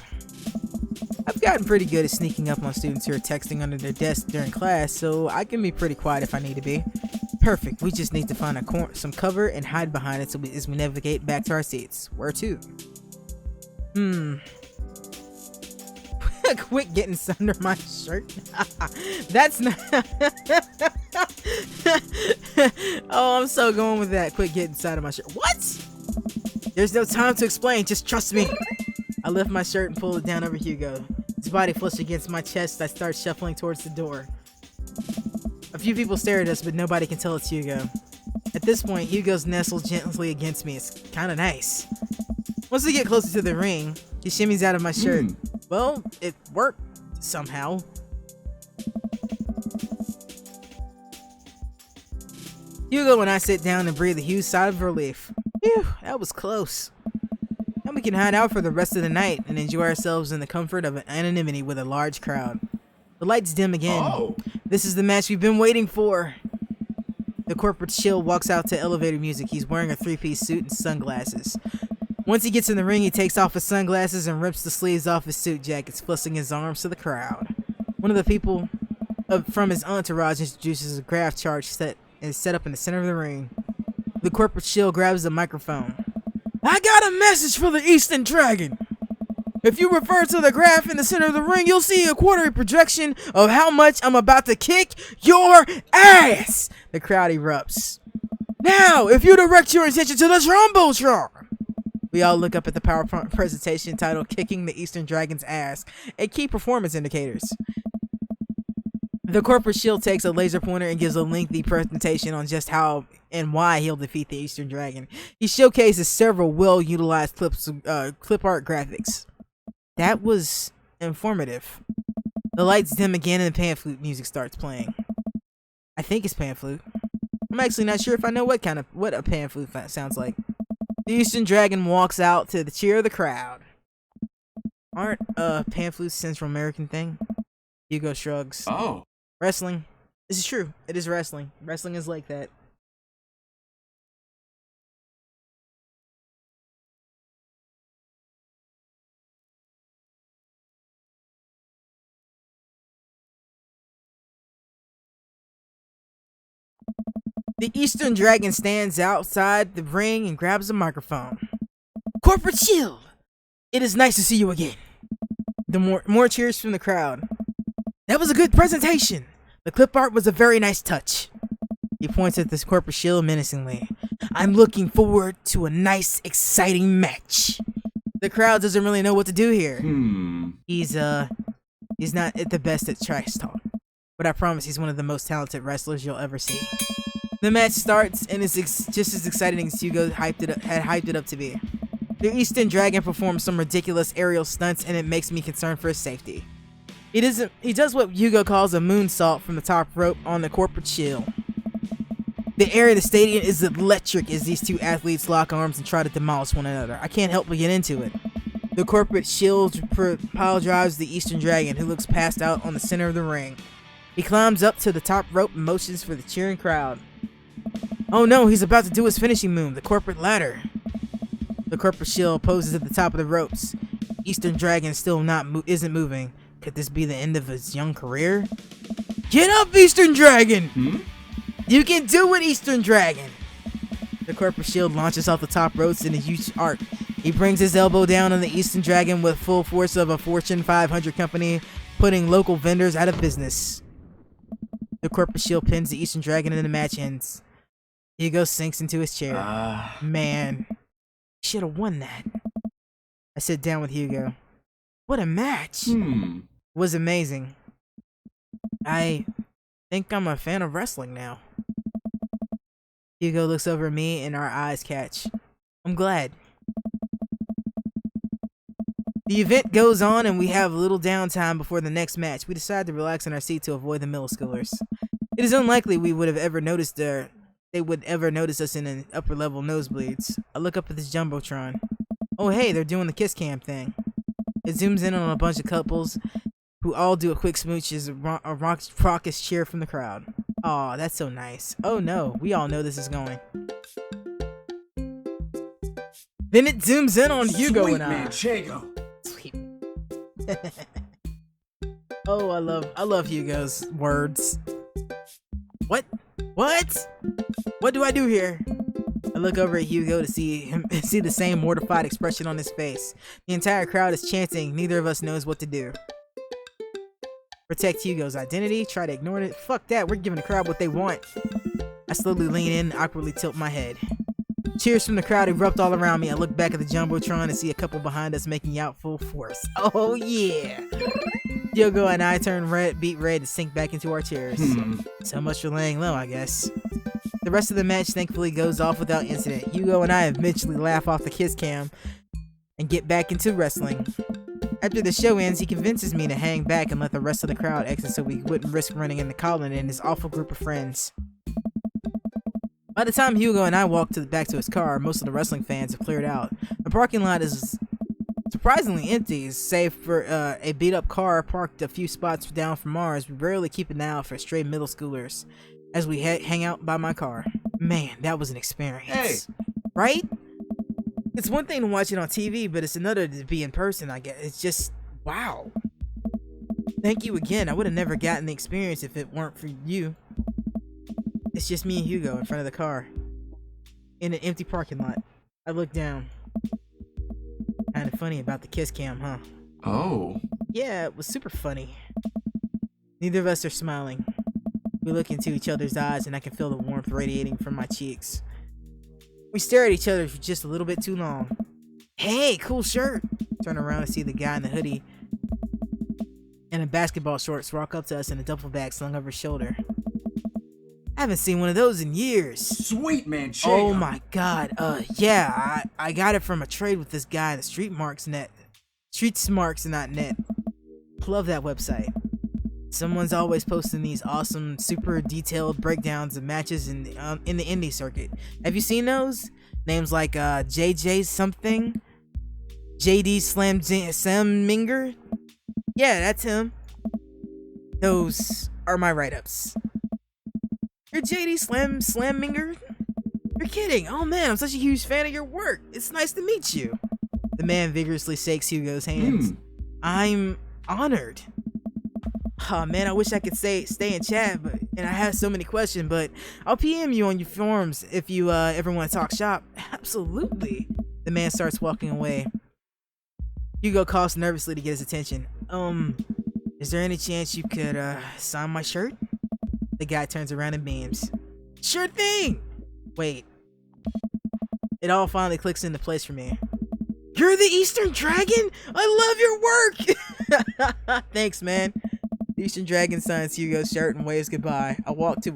I've gotten pretty good at sneaking up on students who are texting under their desks during class, so I can be pretty quiet if I need to be. Perfect, we just need to find some cover and hide behind it as we navigate back to our seats. Where to? Quit getting under my shirt. That's not... Oh, I'm so going with that. Quit getting inside of my shirt. What? There's no time to explain, just trust me. I lift my shirt and pull it down over Hugo. His body flushed against my chest. I start shuffling towards the door. A few people stare at us, but nobody can tell it's Hugo. At this point, Hugo's nestled gently against me. It's kind of nice. Once we get closer to the ring, he shimmies out of my shirt. Well, it worked somehow. Hugo and I sit down and breathe a huge sigh of relief. Phew, that was close. Now we can hide out for the rest of the night and enjoy ourselves in the comfort of anonymity with a large crowd. The lights dim again. Oh. This is the match we've been waiting for. The corporate shill walks out to elevator music. He's wearing a three-piece suit and sunglasses. Once he gets in the ring, he takes off his sunglasses and rips the sleeves off his suit jackets, flexing his arms to the crowd. One of the people from his entourage introduces a graph chart set up in the center of the ring. The corporate shill grabs the microphone. I got a message for the Eastern Dragon. If you refer to the graph in the center of the ring, you'll see a quarterly projection of how much I'm about to kick your ass. The crowd erupts. Now, if you direct your attention to the Trombotron. We all look up at the PowerPoint presentation titled Kicking the Eastern Dragon's Ass and Key Performance Indicators. The corporate shield takes a laser pointer and gives a lengthy presentation on just how and why he'll defeat the Eastern Dragon. He showcases several well-utilized clip art graphics. That was informative. The lights dim again and the pan flute music starts playing. I think it's pan flute. I'm actually not sure if I know what a pan flute sounds like. The Eastern Dragon walks out to the cheer of the crowd. Aren't pan flutes a Central American thing? Hugo shrugs. Oh. Wrestling. This is true. It is wrestling. Wrestling is like that. The Eastern Dragon stands outside the ring and grabs a microphone. Corporate Shield! It is nice to see you again. The more cheers from the crowd. That was a good presentation. The clip art was a very nice touch. He points at this corporate shield menacingly. I'm looking forward to a nice, exciting match. The crowd doesn't really know what to do here. He's not the best at trash talk, but I promise he's one of the most talented wrestlers you'll ever see. The match starts and is just as exciting as Hugo had hyped it up to be. The Eastern Dragon performs some ridiculous aerial stunts and it makes me concerned for his safety. He does what Hugo calls a moonsault from the top rope on the corporate shield. The air of the stadium is electric as these two athletes lock arms and try to demolish one another. I can't help but get into it. The corporate shield pile drives the Eastern Dragon, who looks passed out on the center of the ring. He climbs up to the top rope and motions for the cheering crowd. Oh no, he's about to do his finishing move, the corporate ladder. The corporate shield poses at the top of the ropes. Eastern Dragon still isn't moving. Could this be the end of his young career? Get up, Eastern Dragon! You can do it, Eastern Dragon! The corporate shield launches off the top ropes in a huge arc. He brings his elbow down on the Eastern Dragon with full force of a Fortune 500 company, putting local vendors out of business. The corporate shield pins the Eastern Dragon and the match ends. Hugo sinks into his chair. Man, should have won that. I sit down with Hugo. What a match! Was amazing. I think I'm a fan of wrestling now. Hugo looks over at me and our eyes catch. I'm glad. The event goes on and we have a little downtime before the next match. We decide to relax in our seat to avoid the middle schoolers. It is unlikely they would ever notice us in an upper level nosebleeds. I look up at this Jumbotron. Oh hey, they're doing the kiss cam thing. It zooms in on a bunch of couples who all do a quick smooch as a raucous cheer from the crowd. Aw, that's so nice. Oh no, we all know this is going. Then it zooms in on Hugo and I. Manchego. Sweet. Oh, I love Hugo's words. What? What do I do here? I look over at Hugo to see the same mortified expression on his face. The entire crowd is chanting. Neither of us knows what to do. Protect Hugo's identity. Try to ignore it. Fuck that. We're giving the crowd what they want. I slowly lean in and awkwardly tilt my head. Cheers from the crowd erupt all around me. I look back at the Jumbotron and see a couple behind us making out full force. Oh yeah! Hugo and I turn beat red, and sink back into our chairs. So much for laying low, I guess. The rest of the match thankfully goes off without incident. Hugo and I eventually laugh off the kiss cam and get back into wrestling. After the show ends, he convinces me to hang back and let the rest of the crowd exit so we wouldn't risk running into Colin and his awful group of friends. By the time Hugo and I walk back to his car, most of the wrestling fans have cleared out. The parking lot is surprisingly empty, save for a beat-up car parked a few spots down from ours. We rarely keep an eye out for stray middle schoolers as we hang out by my car. Man, that was an experience. Hey. Right? It's one thing to watch it on TV, but it's another to be in person, I guess. It's just, wow. Thank you again. I would have never gotten the experience if it weren't for you. It's just me and Hugo in front of the car. In an empty parking lot. I look down. Kinda funny about the kiss cam, huh? Oh. Yeah, it was super funny. Neither of us are smiling. We look into each other's eyes and I can feel the warmth radiating from my cheeks. We stare at each other for just a little bit too long. Hey, cool shirt! Turn around and see the guy in the hoodie and in basketball shorts walk up to us in a duffel bag slung over his shoulder. I haven't seen one of those in years. Sweet Manchego. Oh my god. Yeah, I got it from a trade with this guy in the Streetsmarks.net. Love that website. Someone's always posting these awesome, super detailed breakdowns of matches in the indie circuit. Have you seen those? Names like JJ something, JD Slaminger. Yeah, that's him. Those are my write-ups. You're JD Slaminger? You're kidding. Oh man, I'm such a huge fan of your work. It's nice to meet you. The man vigorously shakes Hugo's hands. I'm honored. Oh man, I wish I could stay in chat, and I have so many questions, but I'll PM you on your forums if you ever want to talk shop. Absolutely. The man starts walking away. Hugo coughs nervously to get his attention. Is there any chance you could sign my shirt? The guy turns around and beams. Sure thing! Wait. It all finally clicks into place for me. You're the Eastern Dragon? I love your work! Thanks, man. The Eastern Dragon signs Hugo's shirt and waves goodbye. Walks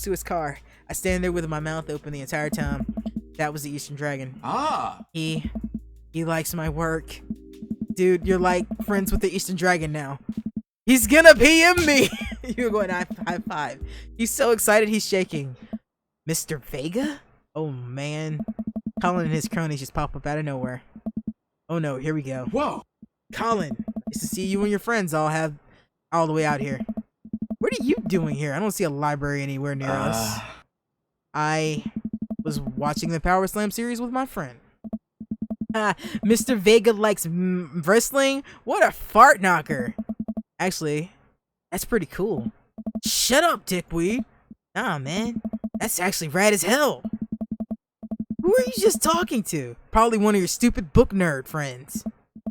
to his car. I stand there with my mouth open the entire time. That was the Eastern Dragon. Ah. He likes my work. Dude, you're like friends with the Eastern Dragon now. He's gonna PM me! You're going high five. He's so excited he's shaking. Mr. Vega? Oh man. Colin and his cronies just pop up out of nowhere. Oh no, here we go. Whoa. Colin, nice to see you and your friends all the way out here. What are you doing here? I don't see a library anywhere near us. I was watching the Power Slam series with my friend. Mr. Vega likes wrestling? What a fart knocker. Actually, that's pretty cool. Shut up, dickweed. Nah, man. That's actually rad as hell. Who are you just talking to? Probably one of your stupid book nerd friends.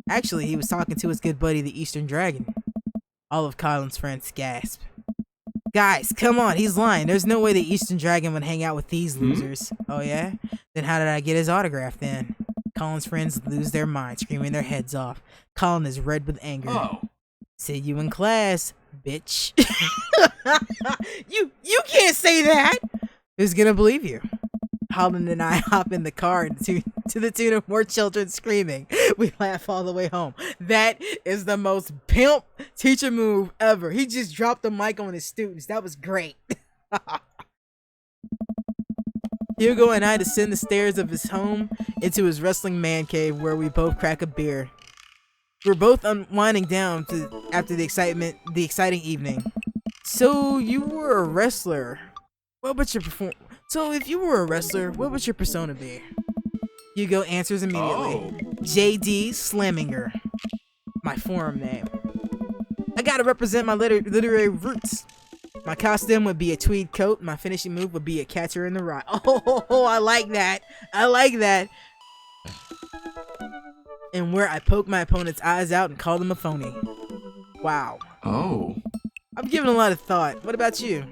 Actually, he was talking to his good buddy, the Eastern Dragon. All of Colin's friends gasped. Guys, come on, he's lying. There's no way the Eastern Dragon would hang out with these losers. Oh, yeah? Then how did I get his autograph then? Colin's friends lose their minds, screaming their heads off. Colin is red with anger. Oh. See you in class, bitch. You can't say that. Who's gonna believe you? Holland and I hop in the car to the tune of more children screaming. We laugh all the way home. That is the most pimp teacher move ever. He just dropped the mic on his students. That was great. Hugo and I descend the stairs of his home into his wrestling man cave where we both crack a beer. We're both unwinding down after the exciting evening. So you were a wrestler. What would your So if you were a wrestler, what would your persona be? Hugo answers immediately. Oh. JD Slaminger. My forum name. I gotta represent my literary roots. My costume would be a tweed coat. My finishing move would be a catcher in the rye. Oh, I like that. I like that. And where I poke my opponent's eyes out and call them a phony. Wow. Oh. I've given a lot of thought. What about you?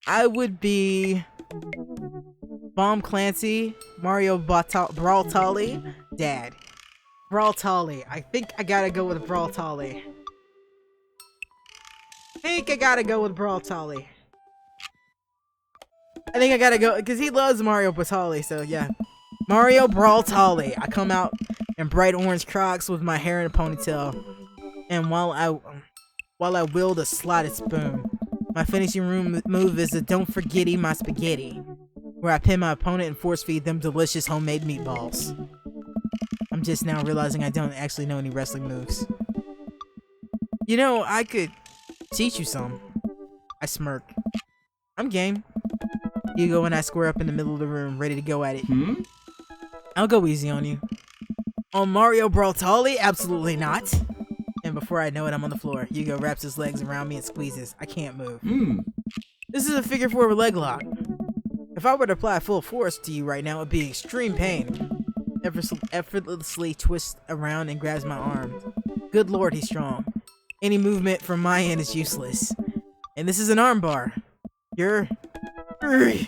I would be Bomb Clancy, Mario Brawltolly, Dad. Brawltolly. I think I gotta go with Brawltolly. I think I gotta go, because he loves Mario Brawltolly, so yeah. Mario Brawltolly. I come out in bright orange Crocs with my hair in a ponytail, and while I wield a slotted spoon. My finishing move is a don't forgetty my spaghetti, where I pin my opponent and force feed them delicious homemade meatballs. I'm just now realizing I don't actually know any wrestling moves. You know, I could teach you some. I smirk. I'm game. Hugo and I square up in the middle of the room, ready to go at it. I'll go easy on you. On Mario Brawltolly? Absolutely not. And before I know it, I'm on the floor. Hugo wraps his legs around me and squeezes. I can't move. This is a figure 4 leg lock. If I were to apply full force to you right now, it would be extreme pain. Effortlessly twists around and grabs my arm. Good lord, he's strong. Any movement from my end is useless. And this is an arm bar. You're pretty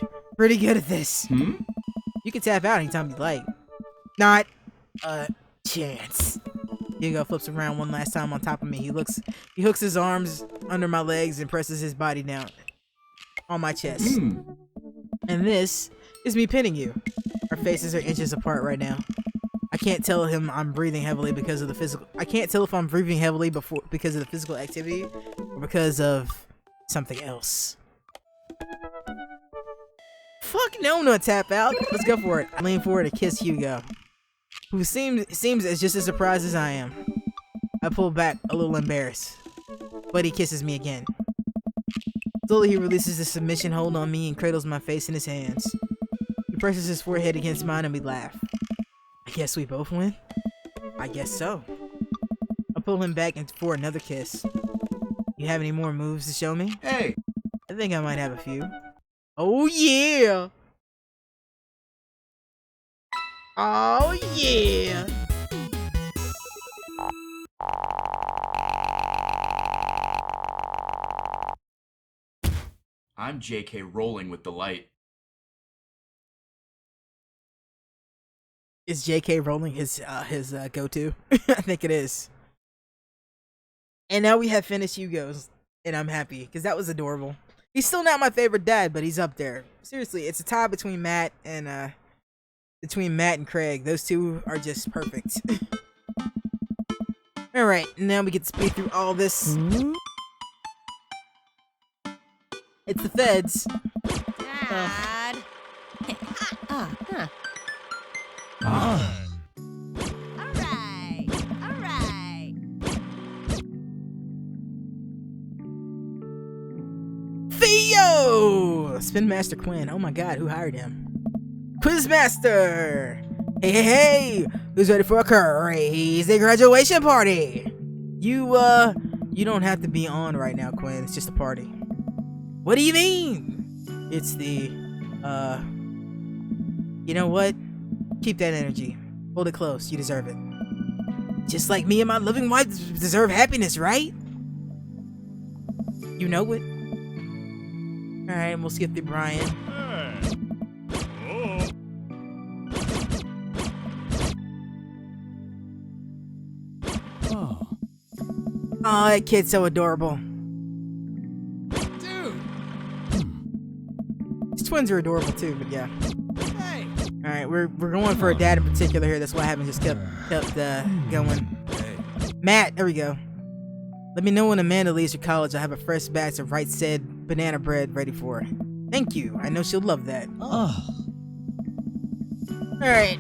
good at this. You can tap out anytime you like. Not a chance. Hugo flips around one last time on top of me. He hooks his arms under my legs and presses his body down on my chest. And this is me pinning you. Our faces are inches apart right now. I can't tell him I'm breathing heavily because of the physical. I can't tell if I'm breathing heavily because of the physical activity or because of something else. Fuck no, no tap out. Let's go for it. I lean forward to kiss Hugo, who seems as just as surprised as I am. I pull back a little embarrassed, but he kisses me again. Slowly he releases the submission hold on me and cradles my face in his hands. He presses his forehead against mine and we laugh. I guess we both win? I guess so. I pull him back for another kiss. You have any more moves to show me? Hey! I think I might have a few. Oh yeah! Oh yeah! I'm JK rolling with delight. Is JK rolling his go-to? I think it is. And now we have finished Hugo's, and I'm happy because that was adorable. He's still not my favorite dad, but he's up there. Seriously, it's a tie between Matt and Craig. Those two are just perfect. All right, now we get to speed through all this. It's the feds. Dad. All right. Theo! Oh, Spin Master Quinn. Oh my god, who hired him? Quizmaster! Hey! Who's ready for a crazy graduation party? You don't have to be on right now, Quinn. It's just a party. What do you mean? It's the, you know what? Keep that energy. Hold it close. You deserve it. Just like me and my loving wife deserve happiness, right? You know it. Alright, we'll skip through Brian. Oh, that kid's so adorable. Dude. His twins are adorable too, but yeah. Hey. Alright, we're going for a dad in particular here. That's why I haven't just kept going. Hey. Matt, there we go. Let me know when Amanda leaves for college. I have a fresh batch of right said banana bread ready for her. Thank you. I know she'll love that. Alright.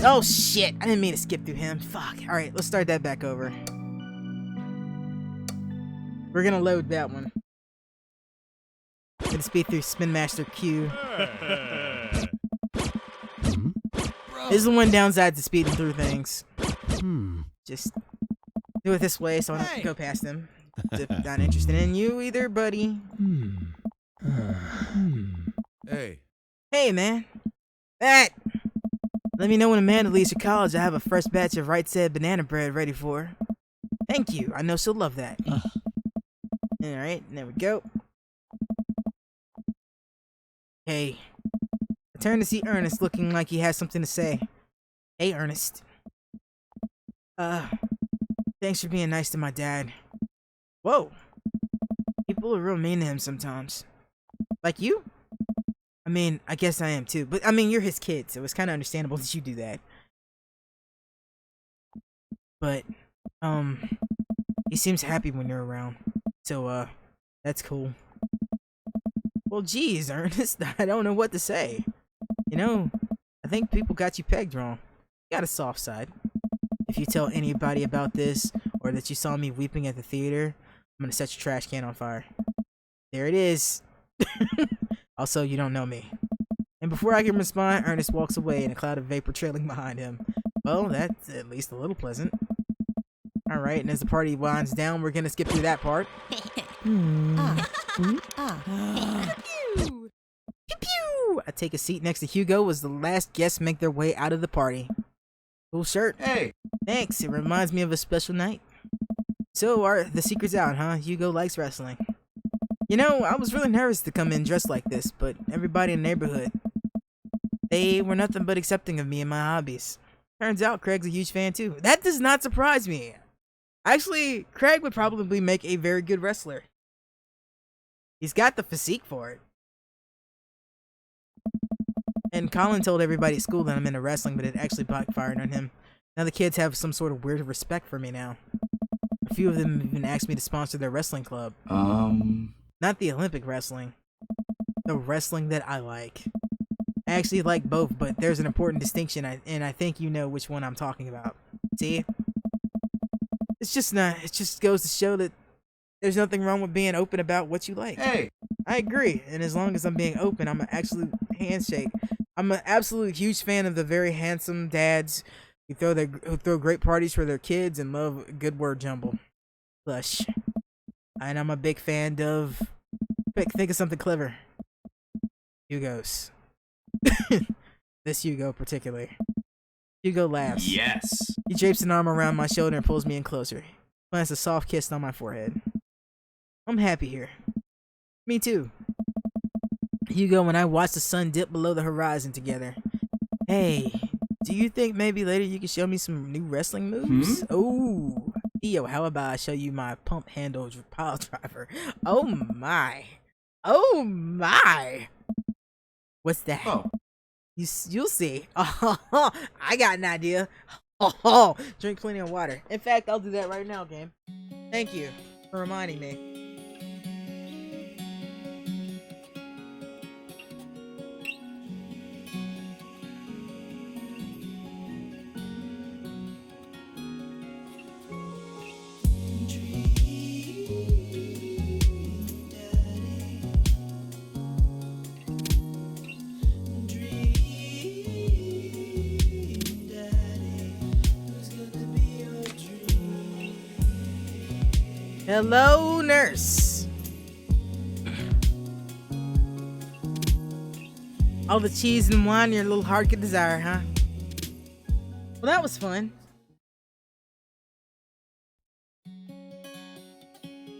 Oh shit. I didn't mean to skip through him. Fuck. Alright, let's start that back over. We're gonna load that one. Gonna speed through Spin Master Q. This is the one downside to speeding through things. Just do it this way so I don't go past him. Not interested in you either, buddy. Hey. Hey, man. Matt! Let me know when Amanda leaves for college. I have a fresh batch of right said banana bread ready for her. Thank you. I know she'll love that. Alright, there we go. Hey. I turn to see Ernest looking like he has something to say. Hey, Ernest. Thanks for being nice to my dad. Whoa. People are real mean to him sometimes. Like you? I mean, I guess I am too. But, I mean, you're his kid, so it's kind of understandable that you do that. But, he seems happy when you're around. So, that's cool. Well, geez, Ernest, I don't know what to say. You know, I think people got you pegged wrong. You got a soft side. If you tell anybody about this, or that you saw me weeping at the theater, I'm gonna set your trash can on fire. There it is. Also, you don't know me. And before I can respond, Ernest walks away in a cloud of vapor trailing behind him. Well, that's at least a little pleasant. Alright, and as the party winds down, we're gonna skip through that part. Pew pew! I take a seat next to Hugo as the last guests make their way out of the party. Cool shirt. Hey. Thanks, it reminds me of a special night. So, the secret's out, huh? Hugo likes wrestling. You know, I was really nervous to come in dressed like this, but everybody in the neighborhood, they were nothing but accepting of me and my hobbies. Turns out Craig's a huge fan too. That does not surprise me. Actually, Craig would probably make a very good wrestler. He's got the physique for it. And Colin told everybody at school that I'm into wrestling, but it actually backfired on him. Now the kids have some sort of weird respect for me now. A few of them even asked me to sponsor their wrestling club. Not the Olympic wrestling. The wrestling that I like. I actually like both, but there's an important distinction, and I think you know which one I'm talking about. See? It's just not, it just goes to show that there's nothing wrong with being open about what you like. Hey. I agree, and as long as I'm being open, I'm an absolute handshake. I'm an absolute huge fan of the very handsome dads who throw great parties for their kids and love good word jumble. Lush. And I'm a big fan of... Think of something clever. Hugo's. This Hugo particularly. Hugo laughs. Yes. He drapes an arm around my shoulder and pulls me in closer. Plants a soft kiss on my forehead. I'm happy here. Me too. Hugo and I watch the sun dip below the horizon together. Hey, do you think maybe later you can show me some new wrestling moves? Oh, Theo, how about I show you my pump handle pile driver? Oh my. Oh my. What's that? Oh. You'll see. Oh, I got an idea. Oh, drink plenty of water. In fact, I'll do that right now, game. Thank you for reminding me. Hello, nurse. All the cheese and wine your little heart could desire, huh? Well, that was fun.